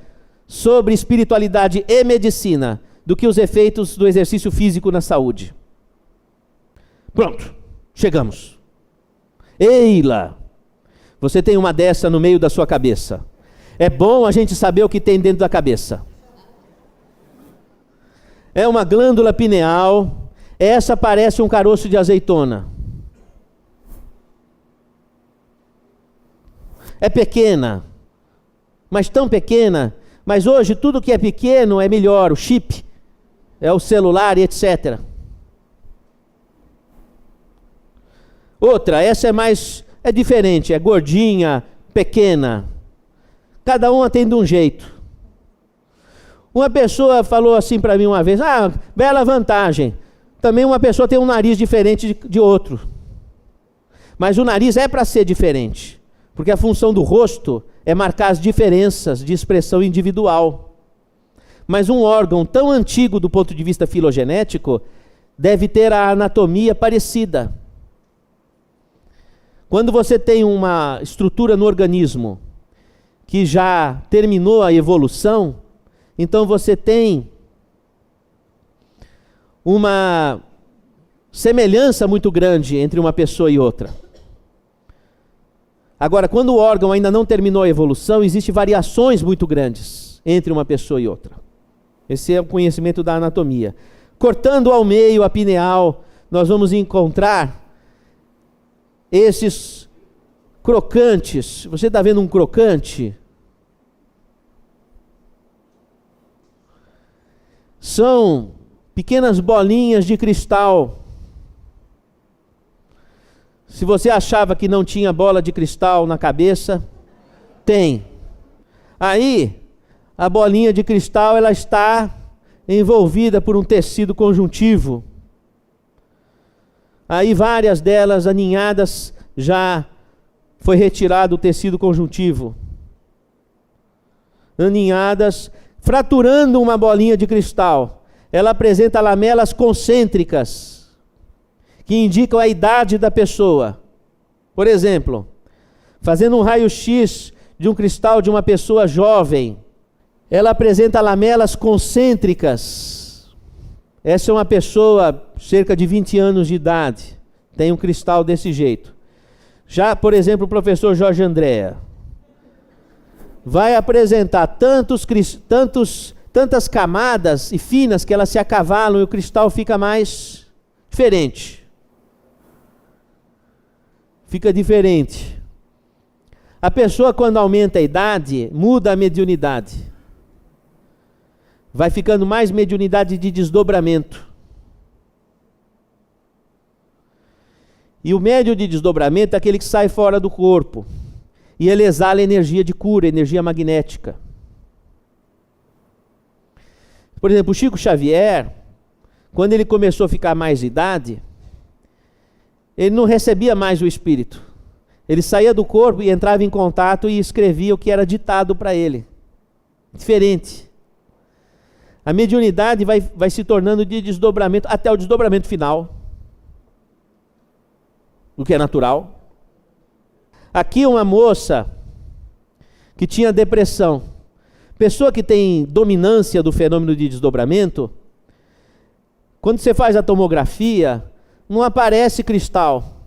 sobre espiritualidade e medicina do que os efeitos do exercício físico na saúde. Pronto, chegamos. Eila, você tem uma dessa no meio da sua cabeça. É bom a gente saber o que tem dentro da cabeça. É uma glândula pineal, essa parece um caroço de azeitona. É pequena, mas tão pequena, mas hoje tudo que é pequeno é melhor, o chip, é o celular e etc. Outra, essa é diferente, é gordinha, pequena. Cada uma tem de um jeito. Uma pessoa falou assim para mim uma vez, bela vantagem. Também uma pessoa tem um nariz diferente de outro. Mas o nariz é para ser diferente, porque a função do rosto é marcar as diferenças de expressão individual. Mas um órgão tão antigo do ponto de vista filogenético deve ter a anatomia parecida. Quando você tem uma estrutura no organismo que já terminou a evolução, então você tem uma semelhança muito grande entre uma pessoa e outra. Agora, quando o órgão ainda não terminou a evolução, existem variações muito grandes entre uma pessoa e outra. Esse é o conhecimento da anatomia. Cortando ao meio a pineal, nós vamos encontrar esses crocantes. Você está vendo um crocante? São pequenas bolinhas de cristal. Se você achava que não tinha bola de cristal na cabeça, tem. Aí, a bolinha de cristal, ela está envolvida por um tecido conjuntivo. Aí várias delas aninhadas, já foi retirado o tecido conjuntivo. Aninhadas, fraturando uma bolinha de cristal. Ela apresenta lamelas concêntricas, que indicam a idade da pessoa. Por exemplo, fazendo um raio-x de um cristal de uma pessoa jovem, ela apresenta lamelas concêntricas. Essa é uma pessoa cerca de 20 anos de idade, tem um cristal desse jeito. Já, por exemplo, o professor Jorge Andréa vai apresentar tantas camadas e finas que elas se acavalam e o cristal fica mais diferente. Fica diferente. A pessoa, quando aumenta a idade, muda a mediunidade. Vai ficando mais mediunidade de desdobramento. E o médium de desdobramento é aquele que sai fora do corpo. E ele exala energia de cura, energia magnética. Por exemplo, o Chico Xavier, quando ele começou a ficar mais de idade, ele não recebia mais o espírito. Ele saía do corpo e entrava em contato e escrevia o que era ditado para ele. Diferente. A mediunidade vai se tornando de desdobramento até o desdobramento final, o que é natural. Aqui uma moça que tinha depressão, pessoa que tem dominância do fenômeno de desdobramento, quando você faz a tomografia, não aparece cristal.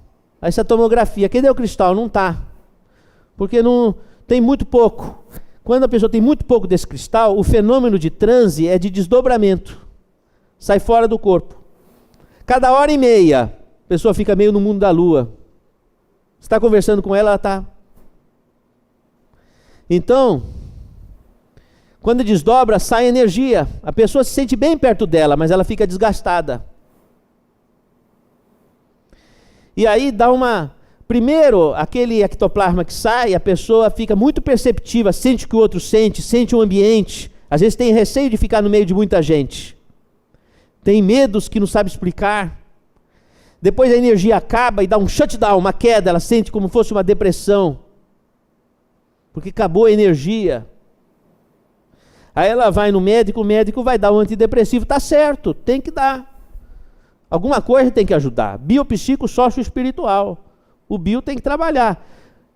Essa tomografia, cadê o cristal? Não está. Porque não tem muito pouco. Quando a pessoa tem muito pouco desse cristal, o fenômeno de transe é de desdobramento. Sai fora do corpo. Cada hora e meia, a pessoa fica meio no mundo da lua. Você está conversando com ela, ela está. Então, quando desdobra, sai energia. A pessoa se sente bem perto dela, mas ela fica desgastada. E aí dá uma... Primeiro, aquele ectoplasma que sai, a pessoa fica muito perceptiva, sente o que o outro sente, sente o ambiente. Às vezes tem receio de ficar no meio de muita gente. Tem medos que não sabe explicar. Depois a energia acaba e dá um shutdown, uma queda, ela sente como fosse uma depressão. Porque acabou a energia. Aí ela vai no médico, o médico vai dar um antidepressivo. Tá certo, tem que dar. Alguma coisa tem que ajudar. Biopsico, sócio espiritual. O bio tem que trabalhar.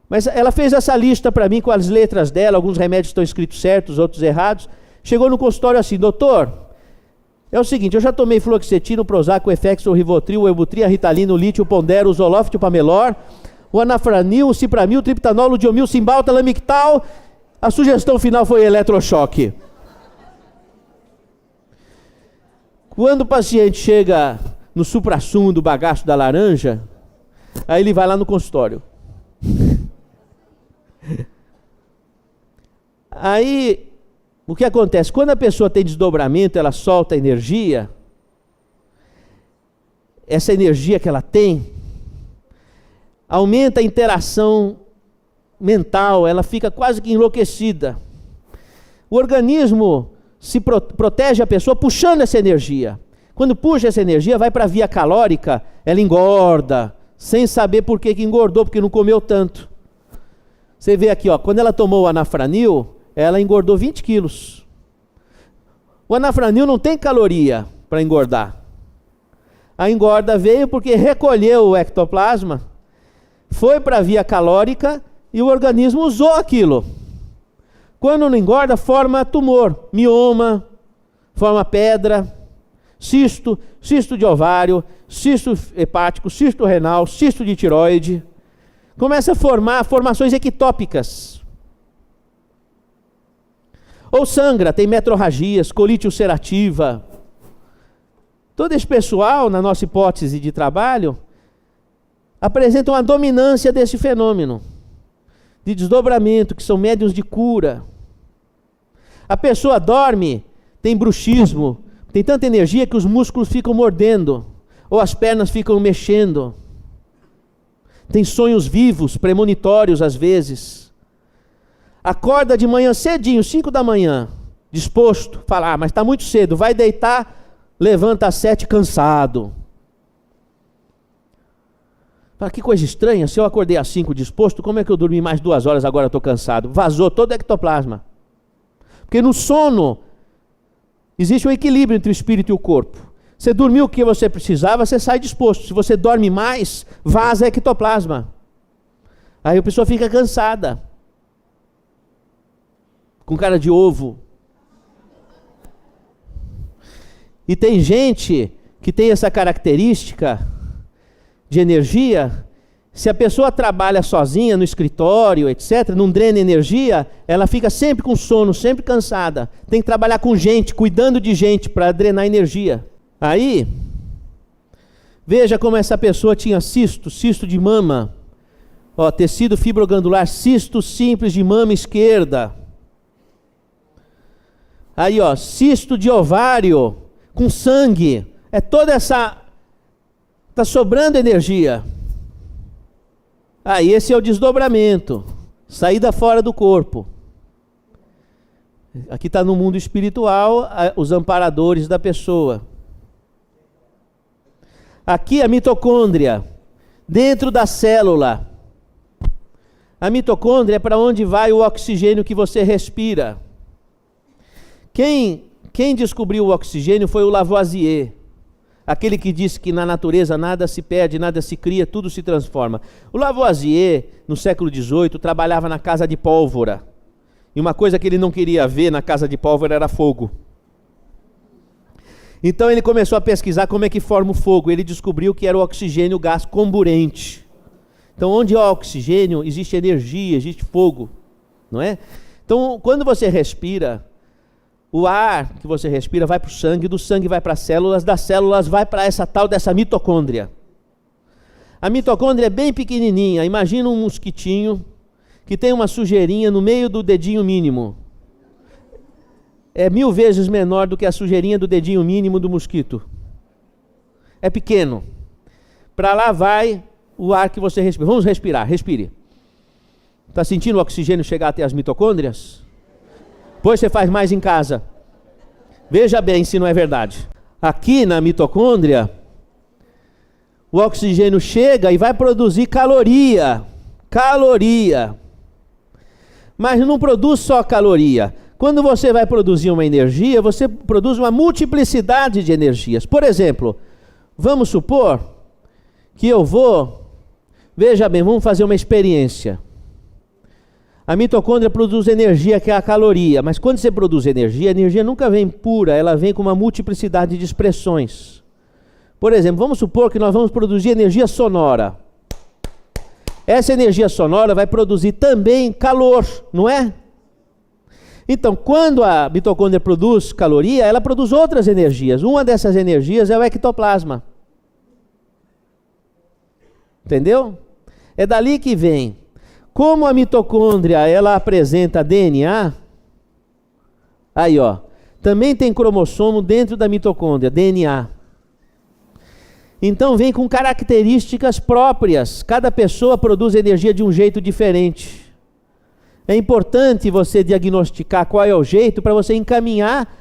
Mas ela fez essa lista para mim com as letras dela, alguns remédios estão escritos certos, outros errados. Chegou no consultório assim: doutor, é o seguinte, eu já tomei fluoxetina, Prozac, o Efex, o Rivotril, o Evutria, a Ritalina, o Lítio, o Pondero, o Zoloft, o Pamelor, o Anafranil, o Cipramil, o Triptanol, o Diomil, o Cymbalta, Lamictal. A sugestão final foi eletrochoque. Quando o paciente chega no suprassumo do bagaço da laranja, aí ele vai lá no consultório. Aí, o que acontece? Quando a pessoa tem desdobramento, ela solta energia, essa energia que ela tem, aumenta a interação mental, ela fica quase que enlouquecida. O organismo protege a pessoa puxando essa energia. Quando puxa essa energia, vai para a via calórica, ela engorda, sem saber por que engordou, porque não comeu tanto. Você vê aqui, ó, quando ela tomou o Anafranil, ela engordou 20 quilos. O Anafranil não tem caloria para engordar. A engorda veio porque recolheu o ectoplasma, foi para a via calórica e o organismo usou aquilo. Quando não engorda, forma tumor, mioma, forma pedra, cisto de ovário, cisto hepático, cisto renal, cisto de tireoide. Começa a formar formações ectópicas. Ou sangra, tem metrorragias, colite ulcerativa. Todo esse pessoal, na nossa hipótese de trabalho, apresenta uma dominância desse fenômeno de desdobramento, que são médiuns de cura. A pessoa dorme, tem bruxismo, tem tanta energia que os músculos ficam mordendo, ou as pernas ficam mexendo. Tem sonhos vivos, premonitórios às vezes. Acorda de manhã cedinho, 5 da manhã, disposto, fala, mas está muito cedo, vai deitar, levanta às 7 cansado. Fala, que coisa estranha, se eu acordei às 5 disposto, como é que eu dormi mais 2 horas, agora estou cansado? Vazou todo o ectoplasma. Porque no sono existe um equilíbrio entre o espírito e o corpo. Você dormiu o que você precisava, você sai disposto. Se você dorme mais, vaza ectoplasma. Aí a pessoa fica cansada, com cara de ovo. E tem gente que tem essa característica de energia. Se a pessoa trabalha sozinha no escritório, etc., não drena energia, ela fica sempre com sono, sempre cansada. Tem que trabalhar com gente, cuidando de gente para drenar energia. Aí, veja como essa pessoa tinha cisto de mama, ó, tecido fibroglandular, cisto simples de mama esquerda. Aí, ó, cisto de ovário, com sangue. É toda essa... Está sobrando energia. Aí, esse é o desdobramento, saída fora do corpo. Aqui está no mundo espiritual, os amparadores da pessoa. Aqui a mitocôndria, dentro da célula. A mitocôndria é para onde vai o oxigênio que você respira. Quem Quem descobriu o oxigênio foi o Lavoisier, aquele que disse que na natureza nada se perde, nada se cria, tudo se transforma. O Lavoisier, no século XVIII, trabalhava na casa de pólvora. E uma coisa que ele não queria ver na casa de pólvora era fogo. Então ele começou a pesquisar como é que forma o fogo. Ele descobriu que era o oxigênio, o gás comburente. Então onde há oxigênio, existe energia, existe fogo, não é? Então quando você respira, o ar que você respira vai para o sangue, do sangue vai para as células, das células vai para essa tal dessa mitocôndria. A mitocôndria é bem pequenininha, imagina um mosquitinho que tem uma sujeirinha no meio do dedinho mínimo. É 1000 vezes menor do que a sujeirinha do dedinho mínimo do mosquito. É pequeno. Para lá vai o ar que você respira. Vamos respirar, respire. Está sentindo o oxigênio chegar até as mitocôndrias? Depois você faz mais em casa. Veja bem se não é verdade. Aqui na mitocôndria, o oxigênio chega e vai produzir caloria. Caloria. Mas não produz só caloria. Quando você vai produzir uma energia, você produz uma multiplicidade de energias. Por exemplo, vamos supor que eu vou... Veja bem, vamos fazer uma experiência. A mitocôndria produz energia, que é a caloria, mas quando você produz energia, a energia nunca vem pura, ela vem com uma multiplicidade de expressões. Por exemplo, vamos supor que nós vamos produzir energia sonora. Essa energia sonora vai produzir também calor, não é? Então, quando a mitocôndria produz caloria, ela produz outras energias. Uma dessas energias é o ectoplasma. Entendeu? É dali que vem. Como a mitocôndria, ela apresenta DNA, aí ó, também tem cromossomo dentro da mitocôndria, DNA. Então vem com características próprias, cada pessoa produz energia de um jeito diferente. É importante você diagnosticar qual é o jeito para você encaminhar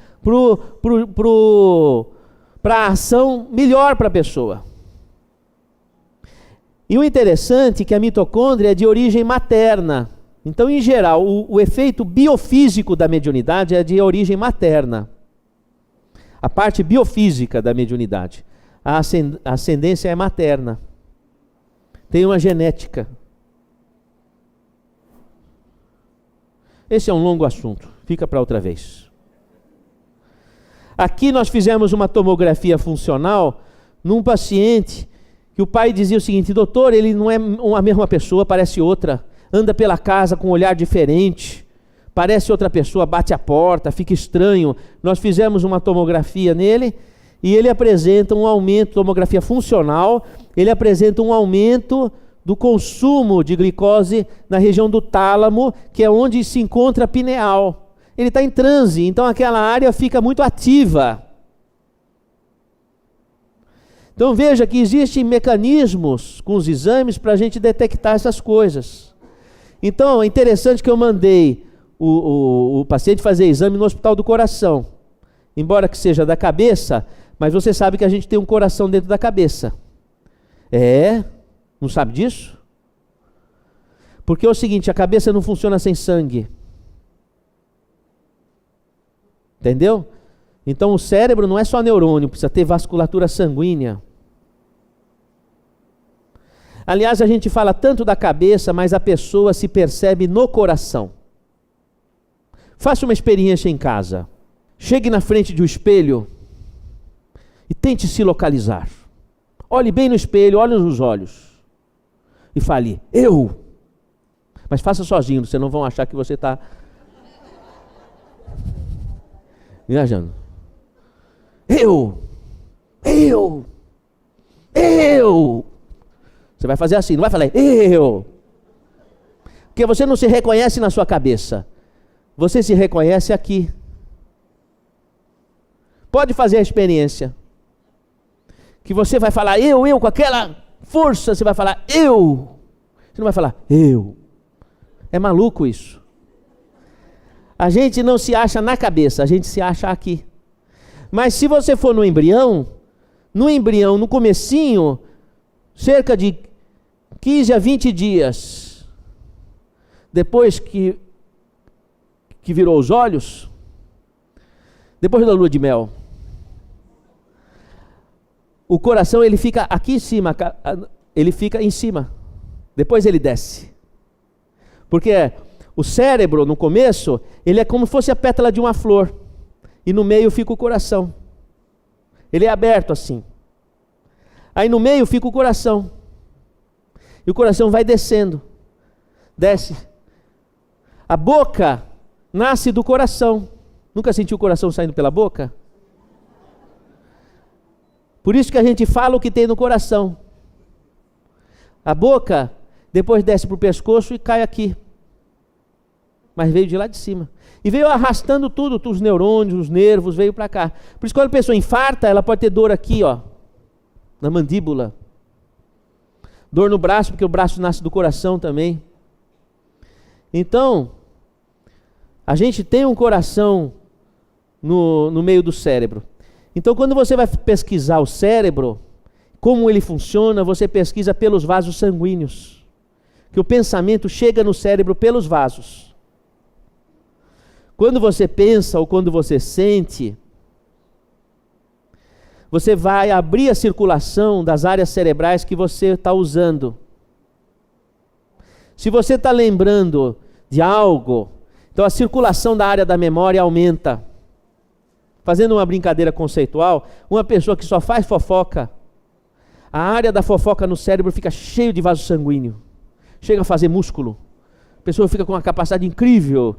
para a ação melhor para a pessoa. E o interessante é que a mitocôndria é de origem materna. Então, em geral, o efeito biofísico da mediunidade é de origem materna. A parte biofísica da mediunidade. A ascendência é materna. Tem uma genética. Esse é um longo assunto. Fica para outra vez. Aqui nós fizemos uma tomografia funcional num paciente que o pai dizia o seguinte: doutor, ele não é a mesma pessoa, parece outra, anda pela casa com um olhar diferente, parece outra pessoa, bate a porta, fica estranho. Nós fizemos uma tomografia nele e ele apresenta um aumento, tomografia funcional, ele apresenta um aumento do consumo de glicose na região do tálamo, que é onde se encontra a pineal. Ele está em transe, então aquela área fica muito ativa. Então veja que existem mecanismos com os exames para a gente detectar essas coisas. Então é interessante que eu mandei o paciente fazer exame no Hospital do Coração. Embora que seja da cabeça, mas você sabe que a gente tem um coração dentro da cabeça. Não sabe disso? Porque é o seguinte, a cabeça não funciona sem sangue. Entendeu? Então o cérebro não é só neurônio, precisa ter vasculatura sanguínea. Aliás, a gente fala tanto da cabeça, mas a pessoa se percebe no coração. Faça uma experiência em casa. Chegue na frente de um espelho e tente se localizar. Olhe bem no espelho, olhe nos olhos e fale, eu. Mas faça sozinho, vocês não vão achar que você está viajando. Eu. Você vai fazer assim, não vai falar eu. Porque você não se reconhece na sua cabeça. Você se reconhece aqui. Pode fazer a experiência. Que você vai falar eu, com aquela força, você vai falar eu. Você não vai falar eu. É maluco isso. A gente não se acha na cabeça, a gente se acha aqui. Mas se você for no embrião, no comecinho, cerca de 15 a 20 dias, depois que virou os olhos, Depois da lua de mel, o coração ele fica aqui em cima, ele fica em cima, depois ele desce. Porque o cérebro, no começo, ele é como se fosse a pétala de uma flor, e no meio fica o coração. Ele é aberto assim. Aí no meio fica o coração, e o coração vai descendo, desce. A boca nasce do coração. Nunca sentiu o coração saindo pela boca? Por isso que a gente fala o que tem no coração. A boca depois desce para o pescoço e cai aqui. Mas veio de lá de cima. E veio arrastando tudo, os neurônios, os nervos, veio para cá. Por isso que quando a pessoa infarta, ela pode ter dor aqui, ó, na mandíbula. Dor no braço, porque o braço nasce do coração também. Então, a gente tem um coração no meio do cérebro. Então, quando você vai pesquisar o cérebro, como ele funciona, você pesquisa pelos vasos sanguíneos. Que o pensamento chega no cérebro pelos vasos. Quando você pensa ou quando você sente, você vai abrir a circulação das áreas cerebrais que você está usando. Se você está lembrando de algo, então a circulação da área da memória aumenta. Fazendo uma brincadeira conceitual, uma pessoa que só faz fofoca, a área da fofoca no cérebro fica cheio de vaso sanguíneo, chega a fazer músculo. A pessoa fica com uma capacidade incrível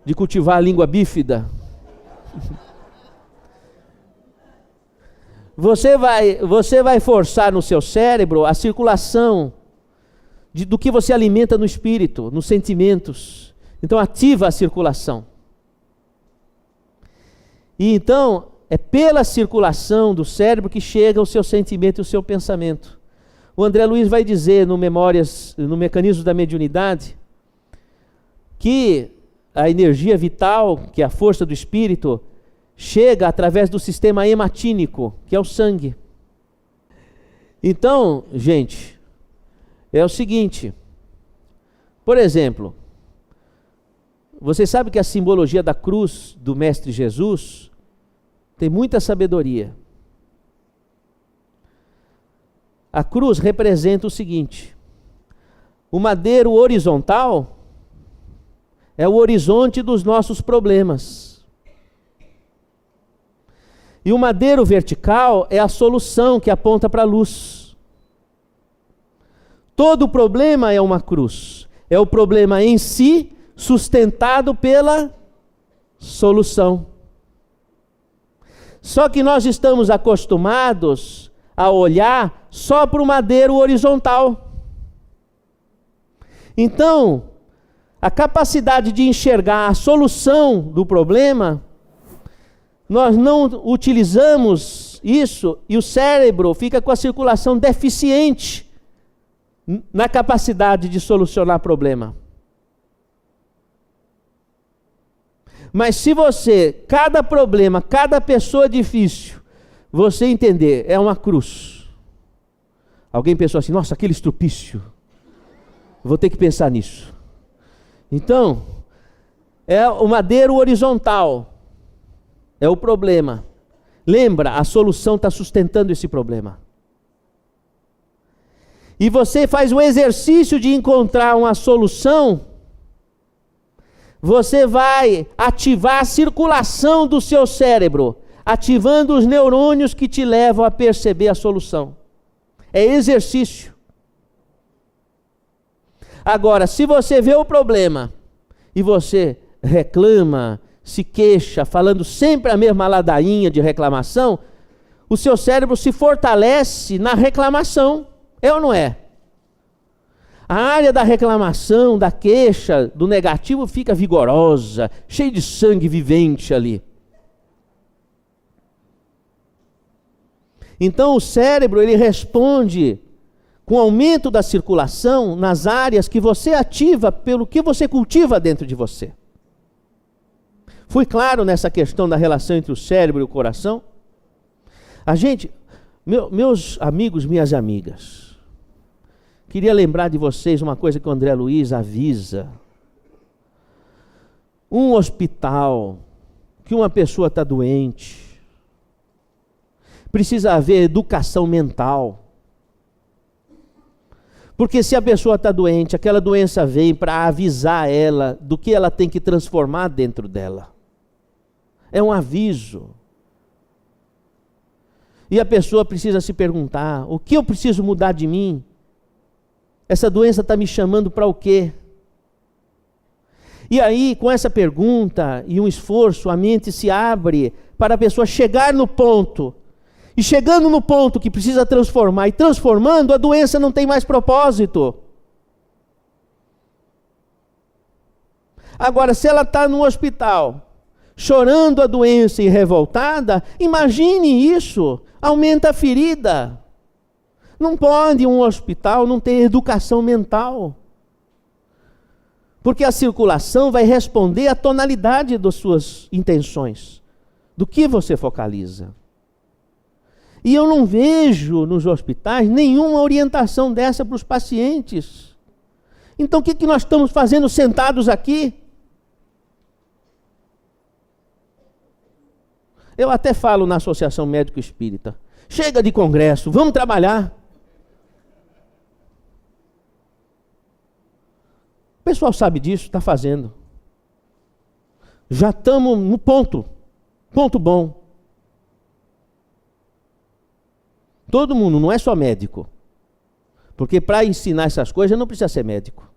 de cultivar a língua bífida. Você vai forçar no seu cérebro a circulação do que você alimenta no espírito, nos sentimentos. Então ativa a circulação. E então é pela circulação do cérebro que chega o seu sentimento e o seu pensamento. O André Luiz vai dizer no Mecanismo da Mediunidade, que a energia vital, que é a força do espírito, chega através do sistema hematínico, que é o sangue. Então, gente, é o seguinte, por exemplo, você sabe que a simbologia da cruz do Mestre Jesus tem muita sabedoria. A cruz representa o seguinte: o madeiro horizontal é o horizonte dos nossos problemas. E o madeiro vertical é a solução que aponta para a luz. Todo problema é uma cruz. É o problema em si, sustentado pela solução. Só que nós estamos acostumados a olhar só para o madeiro horizontal. Então, a capacidade de enxergar a solução do problema, nós não utilizamos isso e o cérebro fica com a circulação deficiente na capacidade de solucionar problema. Mas se você, cada problema, cada pessoa difícil, você entender, é uma cruz. Alguém pensou assim, nossa, aquele estrupício, vou ter que pensar nisso. Então, é o madeiro horizontal, é o problema. Lembra, a solução está sustentando esse problema. E você faz um exercício de encontrar uma solução, você vai ativar a circulação do seu cérebro, ativando os neurônios que te levam a perceber a solução. É exercício. Agora, se você vê o problema e você reclama, se queixa, falando sempre a mesma ladainha de reclamação, o seu cérebro se fortalece na reclamação. É ou não é? A área da reclamação, da queixa, do negativo fica vigorosa, cheia de sangue vivente ali. Então o cérebro, ele responde com o aumento da circulação nas áreas que você ativa pelo que você cultiva dentro de você. Fui claro nessa questão da relação entre o cérebro e o coração? A gente, meus amigos, minhas amigas, queria lembrar de vocês uma coisa que o André Luiz avisa. Um hospital que uma pessoa está doente, precisa haver educação mental. Porque se a pessoa está doente, aquela doença vem para avisar ela do que ela tem que transformar dentro dela. É um aviso. E a pessoa precisa se perguntar: o que eu preciso mudar de mim? Essa doença está me chamando para o quê? E aí, com essa pergunta e um esforço, a mente se abre para a pessoa chegar no ponto. E chegando no ponto que precisa transformar, e transformando, a doença não tem mais propósito. Agora, se ela está no hospital, chorando a doença e revoltada, imagine isso, aumenta a ferida. Não pode um hospital não ter educação mental. Porque a circulação vai responder à tonalidade das suas intenções, do que você focaliza. E eu não vejo nos hospitais nenhuma orientação dessa para os pacientes. Então o que nós estamos fazendo sentados aqui? Eu até falo na Associação Médico Espírita: chega de congresso, vamos trabalhar. O pessoal sabe disso, está fazendo. Já estamos no ponto bom. Todo mundo, não é só médico. Porque para ensinar essas coisas não precisa ser médico.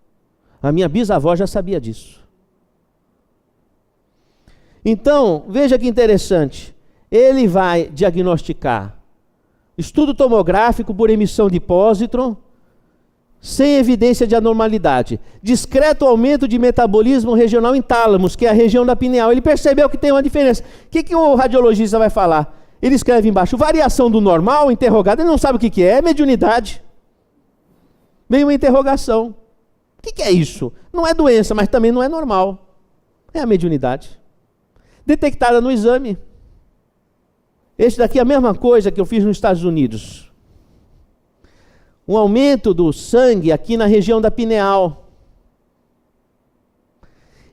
A minha bisavó já sabia disso. Então, veja que interessante. Ele vai diagnosticar estudo tomográfico por emissão de pósitron, sem evidência de anormalidade. Discreto aumento de metabolismo regional em tálamos, que é a região da pineal. Ele percebeu que tem uma diferença. O que o radiologista vai falar? Ele escreve embaixo: variação do normal, interrogado. Ele não sabe o que é mediunidade. Vem uma interrogação. O que é isso? Não é doença, mas também não é normal. É a mediunidade. Detectada no exame. Esse daqui é a mesma coisa que eu fiz nos Estados Unidos. Um aumento do sangue aqui na região da pineal.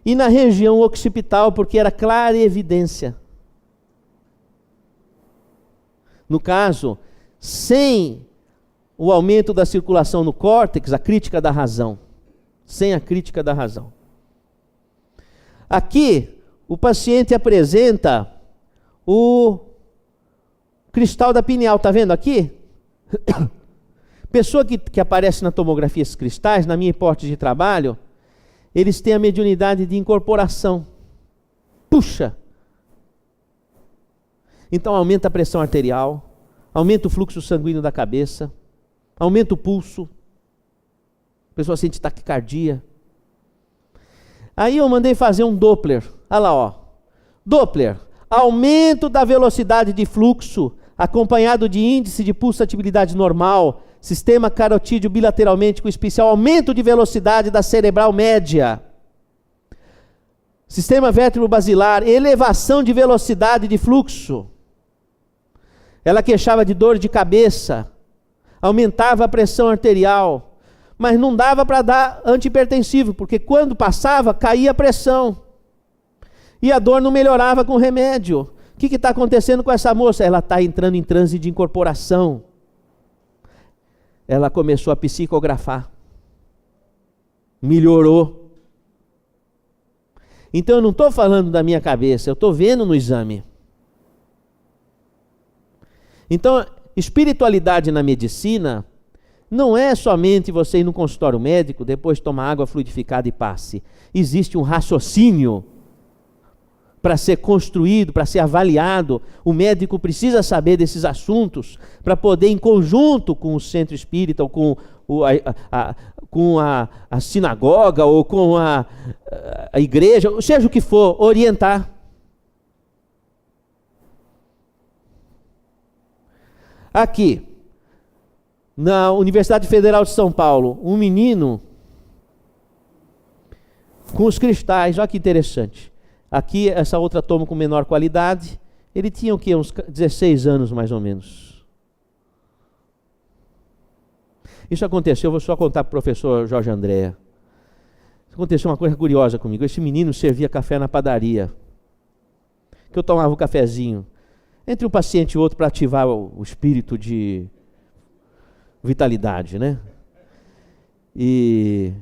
E na região occipital, porque era clara evidência. No caso, sem o aumento da circulação no córtex, a crítica da razão. Sem a crítica da razão. Aqui, o paciente apresenta o cristal da pineal. Está vendo aqui? Pessoa que aparece na tomografia esses cristais, na minha hipótese de trabalho, eles têm a mediunidade de incorporação. Puxa! Então aumenta a pressão arterial, aumenta o fluxo sanguíneo da cabeça, aumenta o pulso, a pessoa sente taquicardia. Aí eu mandei fazer um Doppler, olha lá, ó. Doppler, aumento da velocidade de fluxo, acompanhado de índice de pulsatibilidade normal, sistema carotídeo bilateralmente com especial aumento de velocidade da cerebral média. Sistema vértebro-basilar, elevação de velocidade de fluxo. Ela queixava de dor de cabeça, aumentava a pressão arterial, mas não dava para dar antihipertensivo, porque quando passava, caía a pressão. E a dor não melhorava com remédio. O que está acontecendo com essa moça? Ela está entrando em transe de incorporação. Ela começou a psicografar. Melhorou. Então eu não estou falando da minha cabeça, eu estou vendo no exame. Então, espiritualidade na medicina não é somente você ir no consultório médico, depois tomar água fluidificada e passe. Existe um raciocínio para ser construído, para ser avaliado. O médico precisa saber desses assuntos para poder, em conjunto com o centro espírita, ou com a sinagoga, ou com a igreja, seja o que for, orientar. Aqui, na Universidade Federal de São Paulo, um menino com os cristais, olha que interessante. Aqui, essa outra toma com menor qualidade, ele tinha o quê? Uns 16 anos mais ou menos. Isso aconteceu, eu vou só contar para o professor Jorge Andréa. Aconteceu uma coisa curiosa comigo. Esse menino servia café na padaria. que eu tomava um cafezinho entre um paciente e outro para ativar o espírito de vitalidade, né? E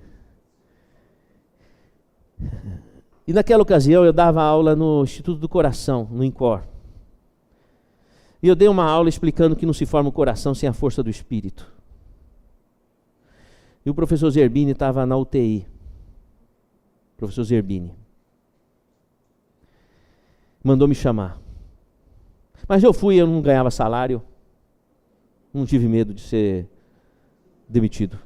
naquela ocasião eu dava aula no Instituto do Coração, no INCOR. E eu dei uma aula explicando que não se forma o coração sem a força do espírito. E o professor Zerbini estava na UTI. Professor Zerbini mandou me chamar. Mas eu fui, eu não ganhava salário. Não tive medo de ser demitido.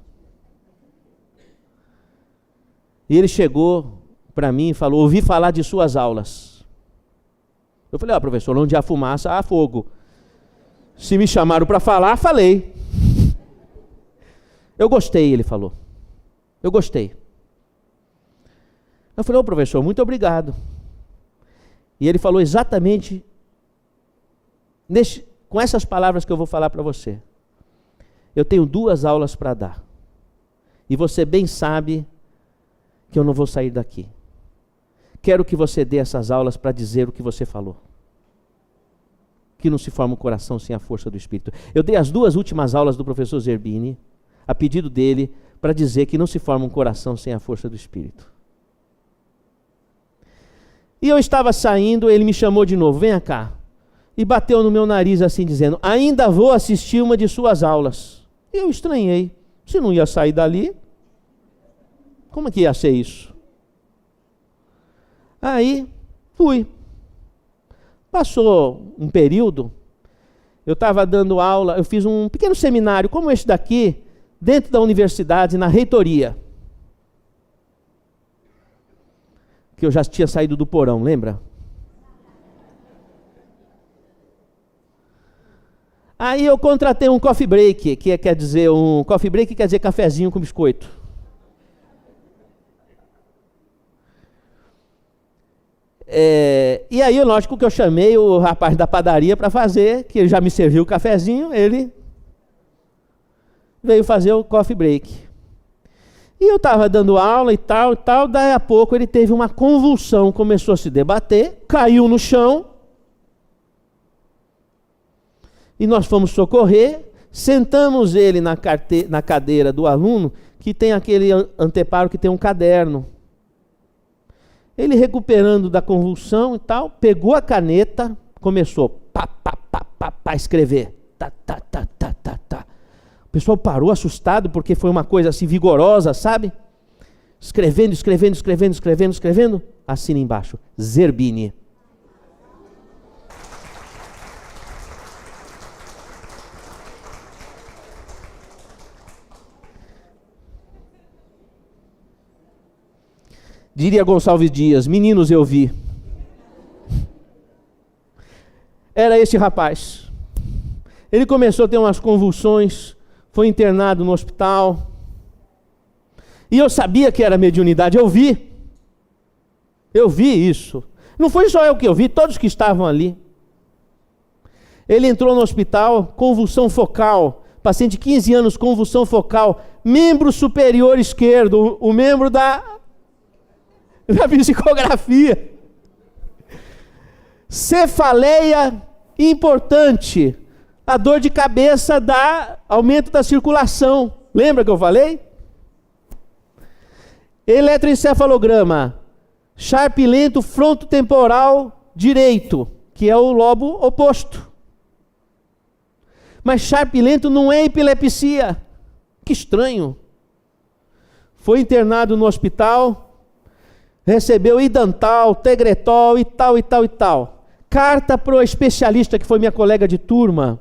E ele chegou para mim e falou: ouvi falar de suas aulas. Eu falei: professor, onde há fumaça, há fogo. Se me chamaram para falar, falei. Eu gostei, ele falou. Eu gostei. Eu falei: professor, muito obrigado. E ele falou exatamente com essas palavras que eu vou falar para você. Eu tenho 2 aulas para dar. E você bem sabe que eu não vou sair daqui. Quero que você dê essas aulas para dizer o que você falou. Que não se forma um coração sem a força do Espírito. Eu dei as 2 últimas aulas do professor Zerbini, a pedido dele, para dizer que não se forma um coração sem a força do Espírito. E eu estava saindo, ele me chamou de novo: venha cá. E bateu no meu nariz assim, dizendo: ainda vou assistir uma de suas aulas. E eu estranhei. Se não ia sair dali, como é que ia ser isso? Aí, fui. Passou um período, eu estava dando aula, eu fiz um pequeno seminário, como esse daqui, dentro da universidade, na reitoria. Que eu já tinha saído do porão, lembra? Aí eu contratei um coffee break, quer dizer cafezinho com biscoito. E aí, lógico que eu chamei o rapaz da padaria para fazer, que ele já me serviu o cafezinho, ele veio fazer o coffee break. E eu estava dando aula e tal, daí a pouco ele teve uma convulsão, começou a se debater, caiu no chão, e nós fomos socorrer, sentamos ele na cadeira do aluno, que tem aquele anteparo que tem um caderno. Ele recuperando da convulsão e tal, pegou a caneta, começou a escrever. O pessoal parou assustado, porque foi uma coisa assim vigorosa, sabe? Escrevendo. Assina embaixo: Zerbini. Diria Gonçalves Dias: meninos, eu vi. Era esse rapaz. Ele começou a ter umas convulsões, foi internado no hospital. E eu sabia que era mediunidade, eu vi. Eu vi isso. Não foi só eu que eu vi, todos que estavam ali. Ele entrou no hospital, convulsão focal, paciente de 15 anos, convulsão focal, membro superior esquerdo, o membro da psicografia. Cefaleia importante. A dor de cabeça dá aumento da circulação. Lembra que eu falei? Eletroencefalograma. Sharp lento frontotemporal direito, que é o lobo oposto. Mas Sharp lento não é epilepsia. Que estranho. Foi internado no hospital, recebeu Idantal, Tegretol e tal. Carta para o especialista, que foi minha colega de turma,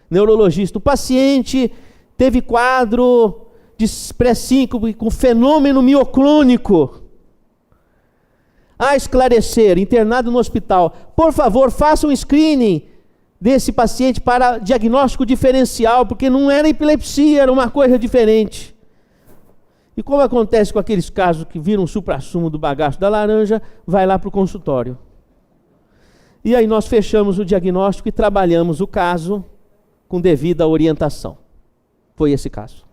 neurologista. O paciente teve quadro de pré-síncope com fenômeno mioclônico. A esclarecer, internado no hospital. Por favor, faça um screening desse paciente para diagnóstico diferencial, porque não era epilepsia, era uma coisa diferente. E como acontece com aqueles casos que viram o suprassumo do bagaço da laranja, vai lá para o consultório. E aí nós fechamos o diagnóstico e trabalhamos o caso com devida orientação. Foi esse caso.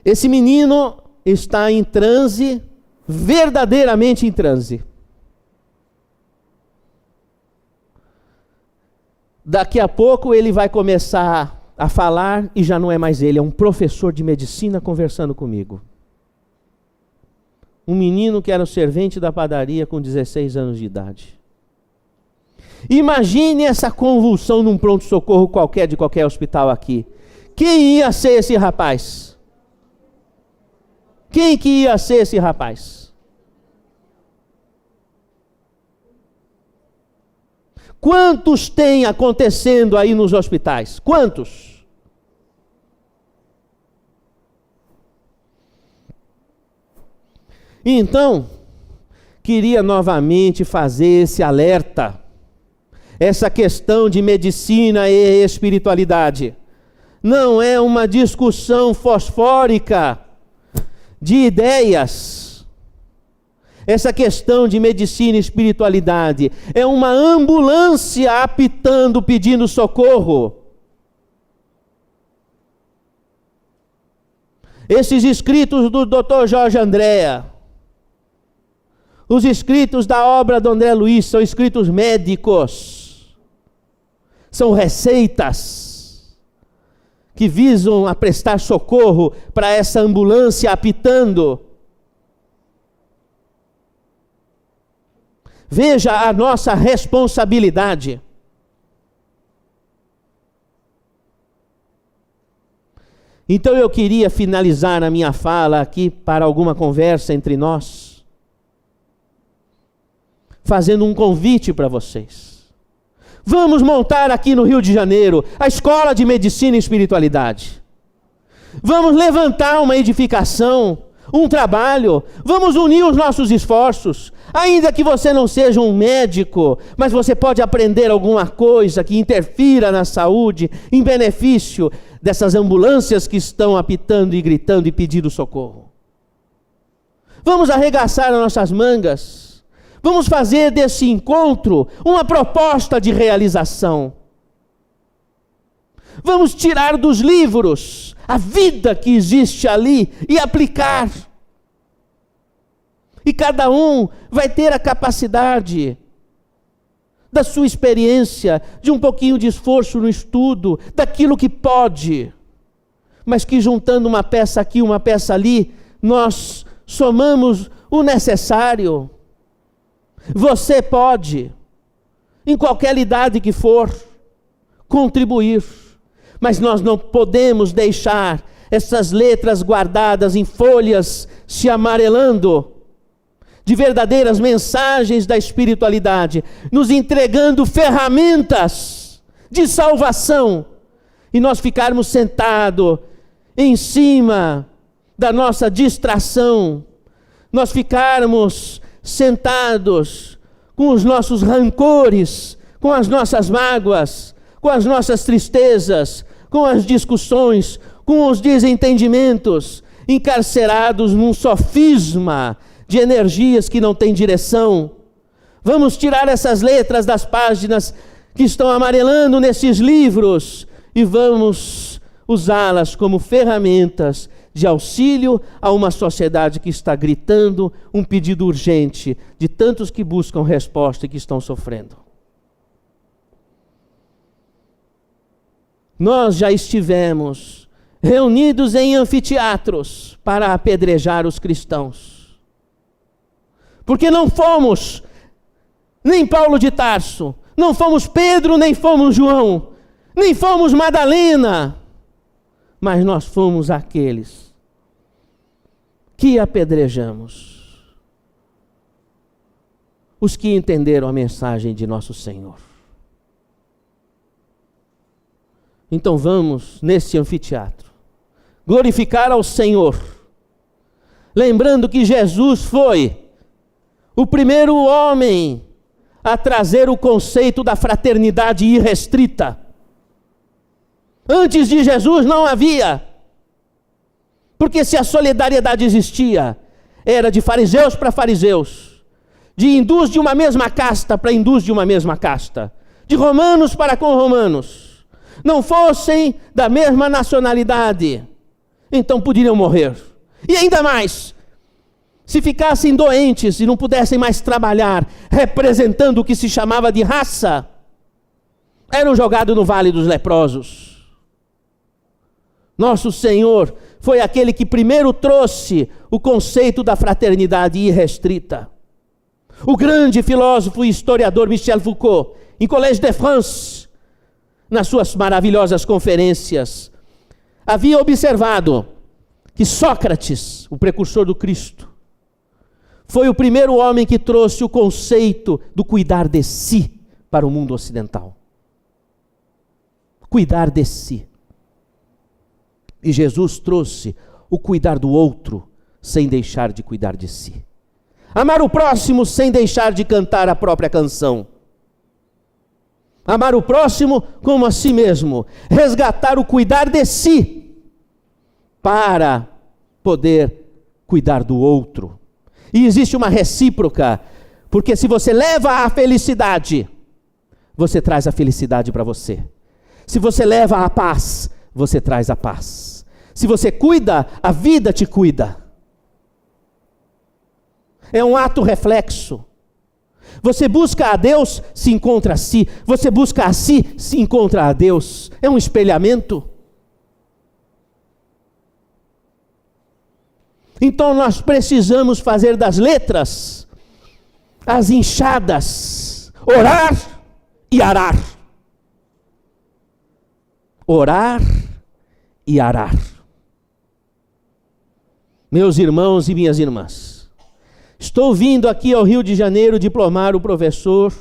Esse menino está em transe, verdadeiramente em transe. Daqui a pouco ele vai começar a falar e já não é mais ele, é um professor de medicina conversando comigo. Um menino que era o servente da padaria com 16 anos de idade. Imagine essa convulsão num pronto-socorro qualquer, de qualquer hospital aqui. Quem ia ser esse rapaz? Quem que ia ser esse rapaz? Quantos tem acontecendo aí nos hospitais? Quantos? Então, queria novamente fazer esse alerta, essa questão de medicina e espiritualidade. Não é uma discussão fosfórica de ideias. Essa questão de medicina e espiritualidade é uma ambulância apitando, pedindo socorro. Esses escritos do Dr. Jorge Andréa, os escritos da obra do André Luiz, são escritos médicos, são receitas que visam a prestar socorro para essa ambulância apitando. Veja a nossa responsabilidade. Então eu queria finalizar a minha fala aqui para alguma conversa entre nós, fazendo um convite para vocês. Vamos montar aqui no Rio de Janeiro a Escola de Medicina e Espiritualidade. Vamos levantar uma edificação, um trabalho. Vamos unir os nossos esforços. Ainda que você não seja um médico, mas você pode aprender alguma coisa que interfira na saúde, em benefício dessas ambulâncias que estão apitando e gritando e pedindo socorro. Vamos arregaçar as nossas mangas. Vamos fazer desse encontro uma proposta de realização. Vamos tirar dos livros a vida que existe ali e aplicar. E cada um vai ter a capacidade da sua experiência, de um pouquinho de esforço no estudo, daquilo que pode, mas que juntando uma peça aqui, uma peça ali, nós somamos o necessário. Você pode, em qualquer idade que for, contribuir, mas nós não podemos deixar essas letras guardadas em folhas se amarelando, de verdadeiras mensagens da espiritualidade, nos entregando ferramentas de salvação, e nós ficarmos sentados em cima da nossa distração, nós ficarmos sentados com os nossos rancores, com as nossas mágoas, com as nossas tristezas, com as discussões, com os desentendimentos, encarcerados num sofisma de energias que não têm direção. Vamos tirar essas letras das páginas que estão amarelando nesses livros e vamos usá-las como ferramentas de auxílio a uma sociedade que está gritando um pedido urgente de tantos que buscam resposta e que estão sofrendo. Nós já estivemos reunidos em anfiteatros para apedrejar os cristãos, porque não fomos nem Paulo de Tarso, não fomos Pedro, nem fomos João, nem fomos Madalena, mas nós fomos aqueles que apedrejamos, os que entenderam a mensagem de nosso Senhor. Então vamos, nesse anfiteatro, glorificar ao Senhor, lembrando que Jesus foi o primeiro homem a trazer o conceito da fraternidade irrestrita. Antes de Jesus não havia, porque se a solidariedade existia, era de fariseus para fariseus, de hindus de uma mesma casta para hindus de uma mesma casta, de romanos para com romanos, não fossem da mesma nacionalidade, então poderiam morrer. E ainda mais, se ficassem doentes e não pudessem mais trabalhar, representando o que se chamava de raça, eram jogados no vale dos leprosos. Nosso Senhor foi aquele que primeiro trouxe o conceito da fraternidade irrestrita. O grande filósofo e historiador Michel Foucault, em Collège de France, nas suas maravilhosas conferências, havia observado que Sócrates, o precursor do Cristo, foi o primeiro homem que trouxe o conceito do cuidar de si para o mundo ocidental. Cuidar de si. E Jesus trouxe o cuidar do outro sem deixar de cuidar de si. Amar o próximo sem deixar de cantar a própria canção. Amar o próximo como a si mesmo. Resgatar o cuidar de si para poder cuidar do outro. E existe uma recíproca, porque se você leva a felicidade, você traz a felicidade para você. Se você leva a paz, você traz a paz. Se você cuida, a vida te cuida. É um ato reflexo. Você busca a Deus, se encontra a si. Você busca a si, se encontra a Deus. É um espelhamento. Então nós precisamos fazer das letras as enxadas. Orar e arar. Orar e arar. Meus irmãos e minhas irmãs, estou vindo aqui ao Rio de Janeiro diplomar o professor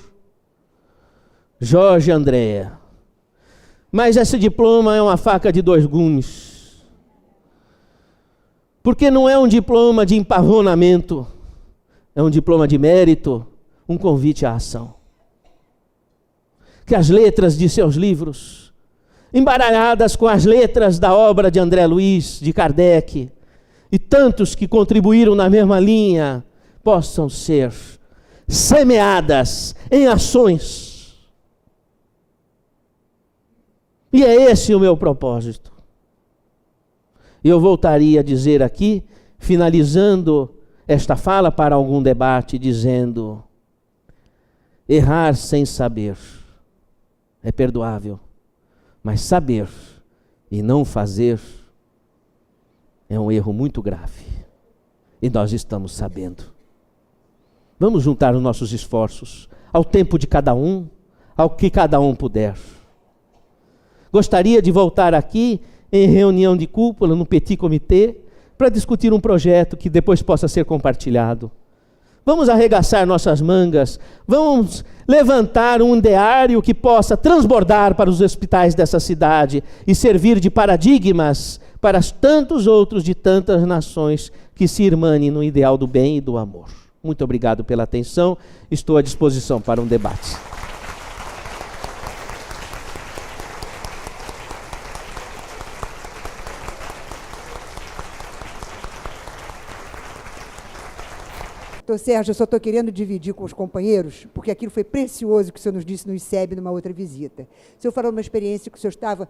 Jorge Andréa. Mas esse diploma é uma faca de dois gumes. Porque não é um diploma de empavonamento, é um diploma de mérito, um convite à ação. Que as letras de seus livros, embaralhadas com as letras da obra de André Luiz, de Kardec, e tantos que contribuíram na mesma linha, possam ser semeadas em ações. E é esse o meu propósito. E eu voltaria a dizer aqui, finalizando esta fala para algum debate, dizendo: errar sem saber é perdoável, mas saber e não fazer é um erro muito grave. E nós estamos sabendo. Vamos juntar os nossos esforços ao tempo de cada um, ao que cada um puder. Gostaria de voltar aqui em reunião de cúpula, no petit comité, para discutir um projeto que depois possa ser compartilhado. Vamos arregaçar nossas mangas, vamos levantar um ideário que possa transbordar para os hospitais dessa cidade e servir de paradigmas para tantos outros de tantas nações que se irmanem no ideal do bem e do amor. Muito obrigado pela atenção, estou à disposição para um debate. Doutor Sérgio, eu só estou querendo dividir com os companheiros, porque aquilo foi precioso que o senhor nos disse no ICEB, numa outra visita. O senhor falou de uma experiência que o senhor estava,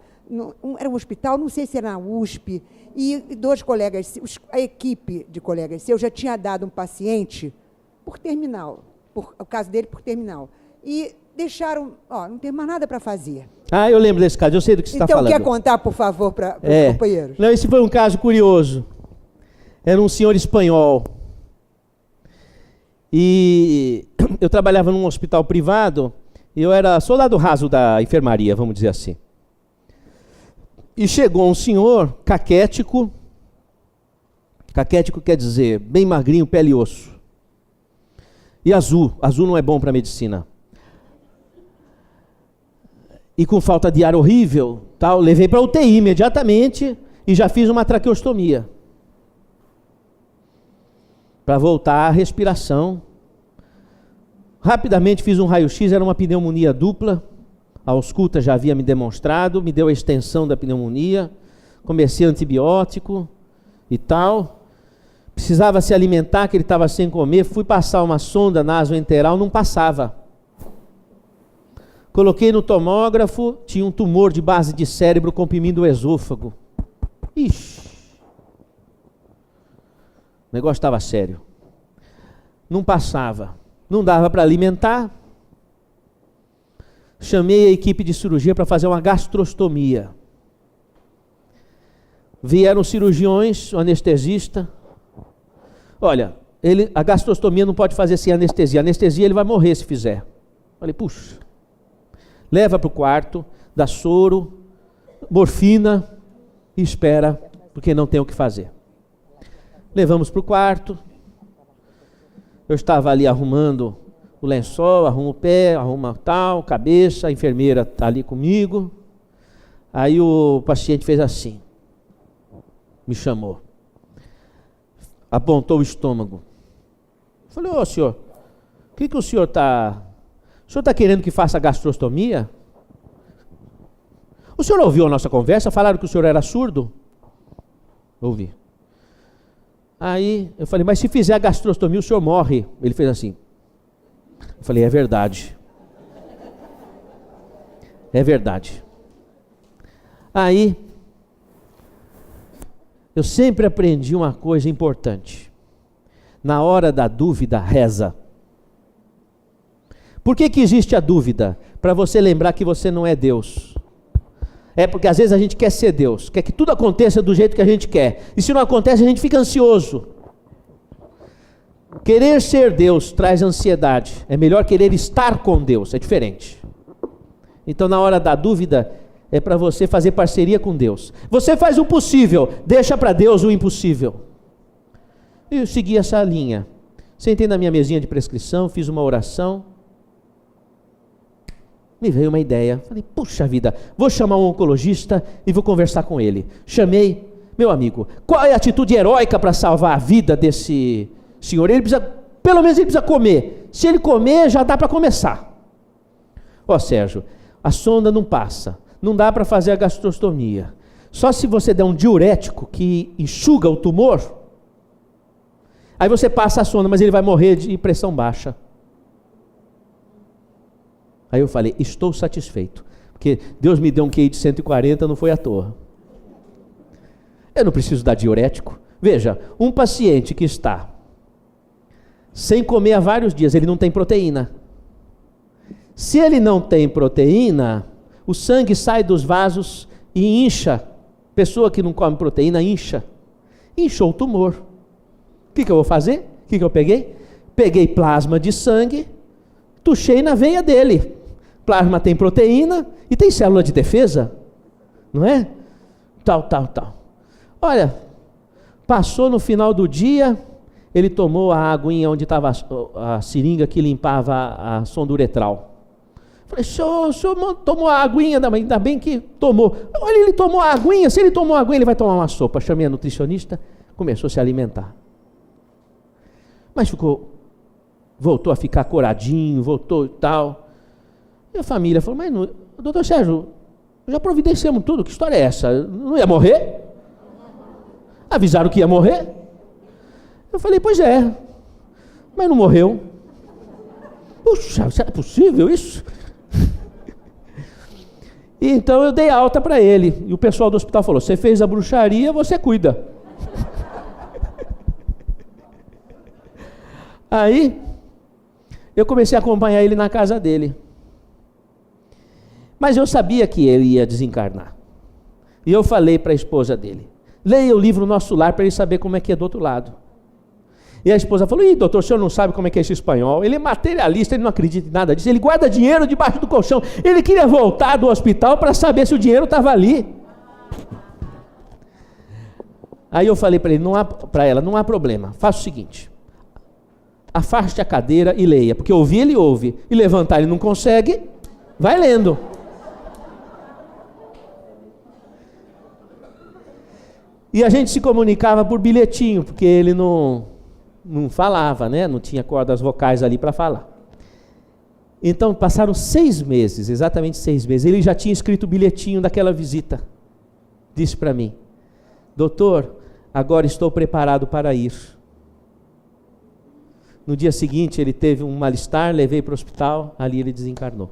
era um hospital, não sei se era na USP, e dois colegas, a equipe de colegas seus já tinha dado um paciente por terminal, o caso dele por terminal, e deixaram, não tem mais nada para fazer. Ah, eu lembro desse caso, eu sei do que você está falando. Então, quer contar, por favor, para os companheiros? Não, esse foi um caso curioso. Era um senhor espanhol. E eu trabalhava num hospital privado, e eu era soldado raso da enfermaria, vamos dizer assim. E chegou um senhor caquético quer dizer bem magrinho, pele e osso. E azul não é bom para medicina. E com falta de ar horrível, tal, levei para a UTI imediatamente e já fiz uma traqueostomia. Para voltar à respiração. Rapidamente fiz um raio-x, era uma pneumonia dupla. A ausculta já havia me demonstrado, me deu a extensão da pneumonia. Comecei antibiótico e tal. Precisava se alimentar, que ele estava sem comer. Fui passar uma sonda nasoenteral, não passava. Coloquei no tomógrafo, tinha um tumor de base de cérebro comprimindo o esôfago. Ixi! O negócio estava sério. Não passava. Não dava para alimentar. chamei a equipe de cirurgia para fazer uma gastrostomia. Vieram os cirurgiões, o anestesista. Olha, a gastrostomia não pode fazer sem anestesia. A anestesia ele vai morrer se fizer. Falei, puxa. Leva para o quarto, dá soro, morfina e espera, porque não tem o que fazer. Levamos para o quarto. Eu estava ali arrumando o lençol, arrumo o pé, arruma tal, cabeça, a enfermeira está ali comigo. Aí o paciente fez assim, me chamou, apontou o estômago. Falei, ô senhor, o que o senhor está... O senhor está querendo que faça gastrostomia? O senhor ouviu a nossa conversa? Falaram que o senhor era surdo? Ouvi. Aí eu falei, mas se fizer a gastrostomia o senhor morre. Ele fez assim. Eu falei, é verdade. É verdade. Aí, eu sempre aprendi uma coisa importante. Na hora da dúvida, reza. Por que existe a dúvida? Para você lembrar que você não é Deus. É porque às vezes a gente quer ser Deus, quer que tudo aconteça do jeito que a gente quer. E se não acontece, a gente fica ansioso. Querer ser Deus traz ansiedade. É melhor querer estar com Deus, é diferente. Então na hora da dúvida, é para você fazer parceria com Deus. Você faz o possível, deixa para Deus o impossível. E eu segui essa linha. Sentei na minha mesinha de prescrição, fiz uma oração. Me veio uma ideia, falei, puxa vida, vou chamar um oncologista e vou conversar com ele. Chamei, meu amigo, qual é a atitude heróica para salvar a vida desse senhor? Ele precisa, pelo menos ele precisa comer. Se ele comer, já dá para começar. Ó Sérgio, a sonda não passa, não dá para fazer a gastrostomia. Só se você der um diurético que enxuga o tumor, aí você passa a sonda, mas ele vai morrer de pressão baixa. Aí eu falei, estou satisfeito, porque Deus me deu um QI de 140, não foi à toa. Eu não preciso dar diurético. Veja, um paciente que está sem comer há vários dias, ele não tem proteína. Se ele não tem proteína, o sangue sai dos vasos e incha. Pessoa que não come proteína incha. Inchou o tumor. O que eu vou fazer? O que eu peguei? Peguei plasma de sangue, tuchei na veia dele. Plasma tem proteína e tem célula de defesa, não é? Tal. Olha, passou no final do dia, ele tomou a aguinha onde estava a seringa que limpava a sonda uretral. Falei, o senhor tomou a aguinha, ainda bem que tomou. Olha, ele tomou a aguinha, se ele tomou a aguinha, ele vai tomar uma sopa. Chamei a nutricionista, começou a se alimentar. Mas voltou a ficar coradinho, voltou e tal. E a família falou, mas doutor Sérgio, já providenciamos tudo, que história é essa? Não ia morrer? Avisaram que ia morrer? Eu falei, pois é, mas não morreu. Puxa, será possível isso? E então eu dei alta para ele, e o pessoal do hospital falou, você fez a bruxaria, você cuida. Aí, eu comecei a acompanhar ele na casa dele. Mas eu sabia que ele ia desencarnar. E eu falei para a esposa dele, leia o livro Nosso Lar para ele saber como é que é do outro lado. E a esposa falou, doutor, o senhor não sabe como é que é esse espanhol? Ele é materialista, ele não acredita em nada disso, ele guarda dinheiro debaixo do colchão. Ele queria voltar do hospital para saber se o dinheiro estava ali. Aí eu falei para ela, não há problema, faça o seguinte, afaste a cadeira e leia, porque ouvir ele ouve, e levantar ele não consegue, vai lendo. E a gente se comunicava por bilhetinho, porque ele não falava, né? Não tinha cordas vocais ali para falar. Então passaram 6 meses, exatamente 6 meses. Ele já tinha escrito o bilhetinho daquela visita. Disse para mim, doutor, agora estou preparado para ir. No dia seguinte ele teve um mal-estar, levei para o hospital, ali ele desencarnou.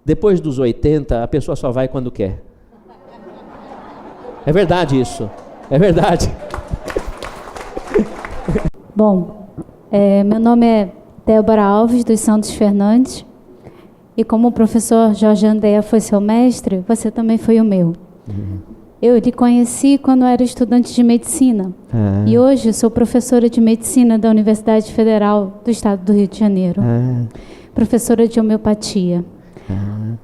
Depois dos 80, a pessoa só vai quando quer. É verdade isso, é verdade. Bom, meu nome é Débora Alves dos Santos Fernandes. E como o professor Jorge André foi seu mestre, você também foi o meu. Eu lhe conheci quando era estudante de medicina. E hoje sou professora de medicina da Universidade Federal do Estado do Rio de Janeiro. Professora de homeopatia.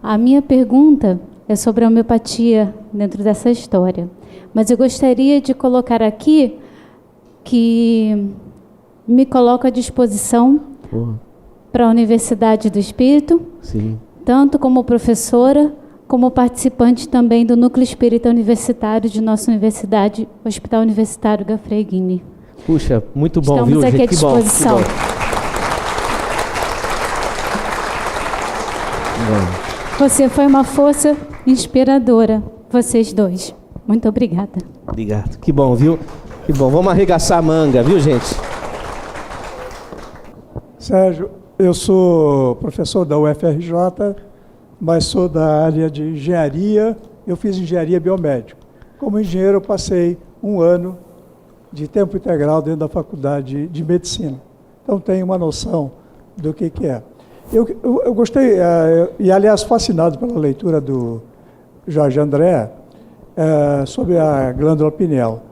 A minha pergunta é sobre a homeopatia dentro dessa história. Mas eu gostaria de colocar aqui que me coloco à disposição para a Universidade do Espírito, Sim. tanto como professora, como participante também do Núcleo Espírita Universitário de nossa universidade, Hospital Universitário Gafreguini. Puxa, muito bom, Estamos viu, aqui gente? à disposição. Que bom. Você foi uma força inspiradora, vocês dois. Muito obrigada. Obrigado. Que bom, viu? Que bom. Vamos arregaçar a manga, viu, gente? Sérgio, eu sou professor da UFRJ, mas sou da área de engenharia. Eu fiz engenharia biomédica. Como engenheiro, eu passei 1 ano de tempo integral dentro da faculdade de medicina. Então, tenho uma noção do que é. Eu gostei, e aliás, fascinado pela leitura do Jorge André sobre a glândula pineal.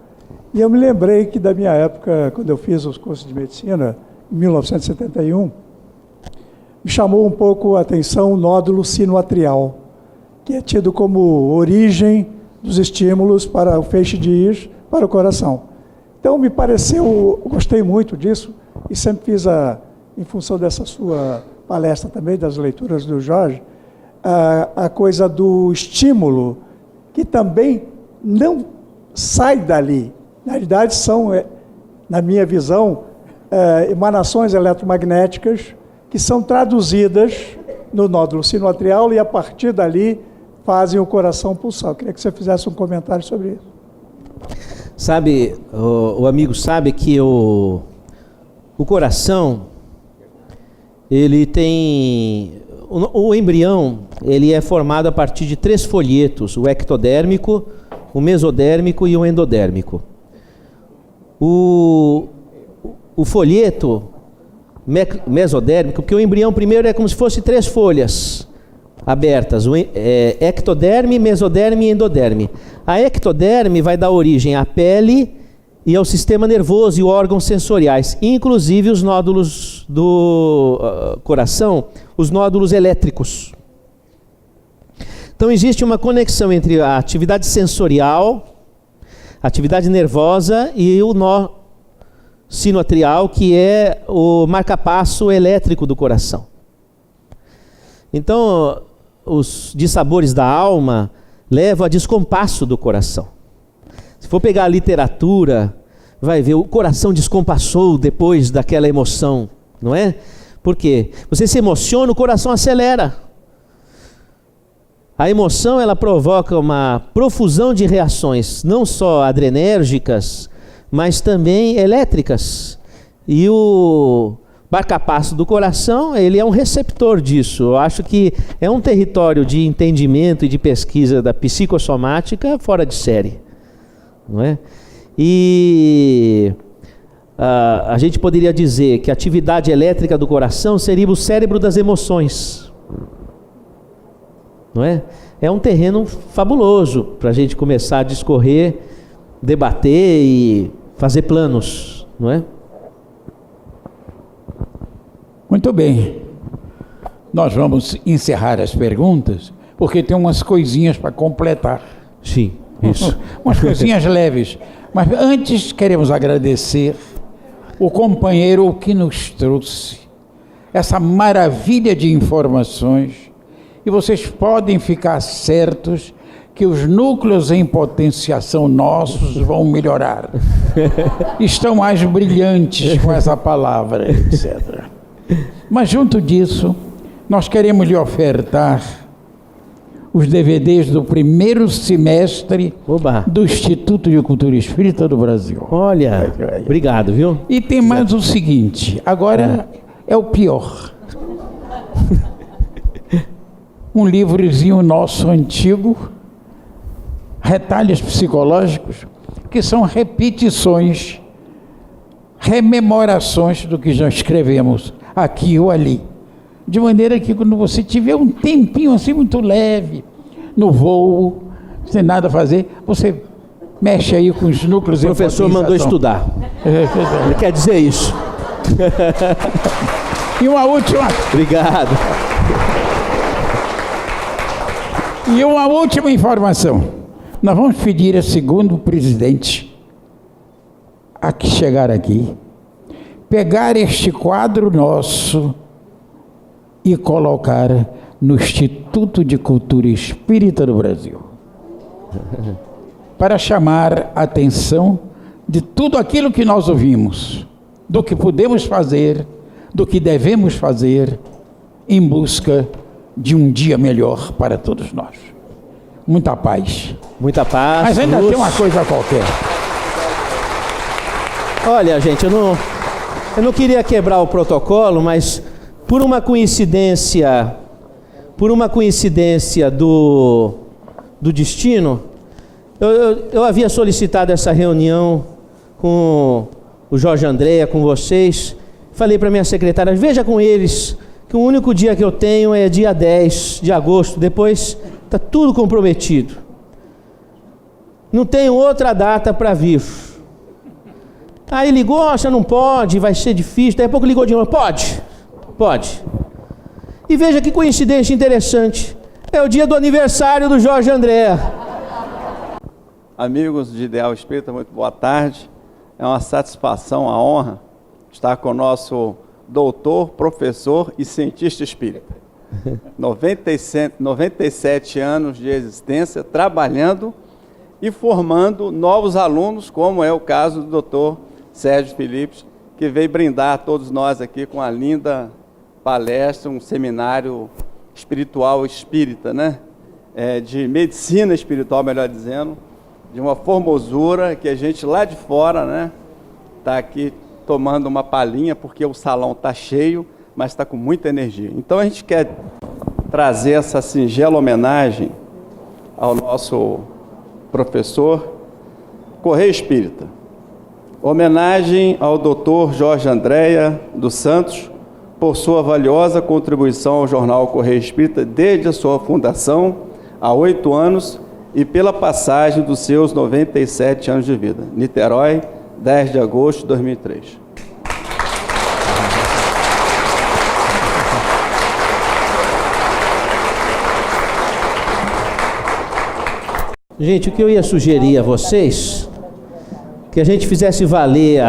E eu me lembrei que da minha época, quando eu fiz os cursos de medicina, em 1971, me chamou um pouco a atenção o nódulo sinoatrial, que é tido como origem dos estímulos para o feixe de Ir para o coração. Então, me pareceu, gostei muito disso, e sempre fiz, em função dessa sua palestra também, das leituras do Jorge, a coisa do estímulo, que também não sai dali. Na realidade, são, na minha visão, emanações eletromagnéticas que são traduzidas no nódulo sinoatrial e, a partir dali, fazem o coração pulsar. Eu queria que você fizesse um comentário sobre isso. Sabe, o amigo sabe que o coração, ele tem... O embrião, ele é formado a partir de 3 folhetos, o ectodérmico, o mesodérmico e o endodérmico. O folheto mesodérmico, porque o embrião primeiro é como se fosse 3 folhas abertas, ectoderme, mesoderme e endoderme. A ectoderme vai dar origem à pele e ao sistema nervoso e órgãos sensoriais, inclusive os nódulos do coração, os nódulos elétricos. Então existe uma conexão entre a atividade sensorial, a atividade nervosa e o nó sinoatrial, que é o marcapasso elétrico do coração. Então, os dissabores da alma levam a descompasso do coração. Se for pegar a literatura, vai ver, o coração descompassou depois daquela emoção, não é? Por quê? Você se emociona, o coração acelera. A emoção, ela provoca uma profusão de reações, não só adrenérgicas, mas também elétricas. E o marcapasso do coração, ele é um receptor disso. Eu acho que é um território de entendimento e de pesquisa da psicossomática fora de série, não é? E a gente poderia dizer que a atividade elétrica do coração seria o cérebro das emoções, não é? É um terreno fabuloso para a gente começar a discorrer, debater e fazer planos, não é? Muito bem. Nós vamos encerrar as perguntas, porque tem umas coisinhas para completar. Sim, isso. Umas coisinhas leves. Mas antes queremos agradecer o companheiro que nos trouxe essa maravilha de informações, e vocês podem ficar certos que os núcleos em potenciação nossos vão melhorar. Estão mais brilhantes com essa palavra, etc. Mas junto disso, nós queremos lhe ofertar os DVDs do primeiro semestre do Instituto de Cultura Espírita do Brasil. Olha, obrigado, viu? E tem mais o seguinte, agora é o pior. Um livrozinho nosso antigo, Retalhos Psicológicos, que são repetições, rememorações do que já escrevemos aqui ou ali. De maneira que quando você tiver um tempinho assim muito leve, no voo, sem nada a fazer, você mexe aí com os núcleos de O professor mandou estudar. Ele quer dizer isso. E uma última... Obrigado. E uma última informação. Nós vamos pedir a segundo presidente a que chegar aqui, pegar este quadro nosso e colocar no Instituto de Cultura Espírita do Brasil, para chamar a atenção de tudo aquilo que nós ouvimos, do que podemos fazer, do que devemos fazer, em busca de um dia melhor para todos nós. Muita paz. Muita paz. Mas ainda luz. tem uma coisa qualquer. Olha, gente, eu não queria quebrar o protocolo, mas por uma coincidência do destino, eu havia solicitado essa reunião com o Jorge Andréa, com vocês. Falei para minha secretária, veja com eles que o único dia que eu tenho é dia 10 de agosto, depois está tudo comprometido. Não tenho outra data para vir. Aí ligou, você não pode, vai ser difícil. Daí a pouco ligou de novo, pode. E veja que coincidência interessante, é o dia do aniversário do Jorge Andréa. Amigos de Ideal Espírita, muito boa tarde. É uma satisfação, uma honra estar com o nosso doutor, professor e cientista espírita. 97 anos de existência, trabalhando e formando novos alunos, como é o caso do doutor Sérgio Felipe, que veio brindar a todos nós aqui com uma linda palestra, um seminário espiritual espírita, né? De medicina espiritual, melhor dizendo, de uma formosura que a gente lá de fora, né, está aqui tomando uma palhinha, porque o salão está cheio, mas está com muita energia. Então a gente quer trazer essa singela homenagem ao nosso professor Correia Espírita. Homenagem ao Dr. Jorge Andréa dos Santos, por sua valiosa contribuição ao jornal Correia Espírita desde a sua fundação, há 8 anos, e pela passagem dos seus 97 anos de vida. Niterói, 10 de agosto de 2003. Gente, o que eu ia sugerir a vocês, que a gente fizesse valer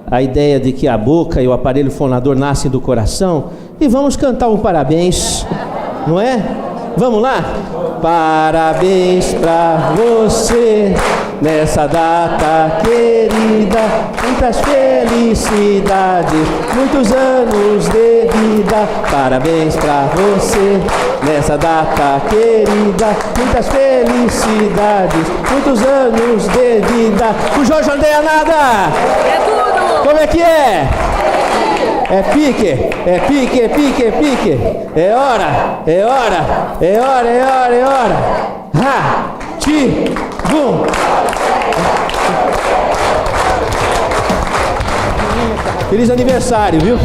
a ideia de que a boca e o aparelho fonador nascem do coração, e vamos cantar um parabéns, não é? Vamos lá? Parabéns pra você, nessa data querida, muitas felicidades, muitos anos de vida. Parabéns pra você, nessa data querida, muitas felicidades, muitos anos de vida. O Jorge Andréa nada! É tudo! Como é que é? É pique, é pique, é pique, é pique. É hora, é hora, é hora, é hora, é hora. Ha, ti, bum. Feliz aniversário, viu?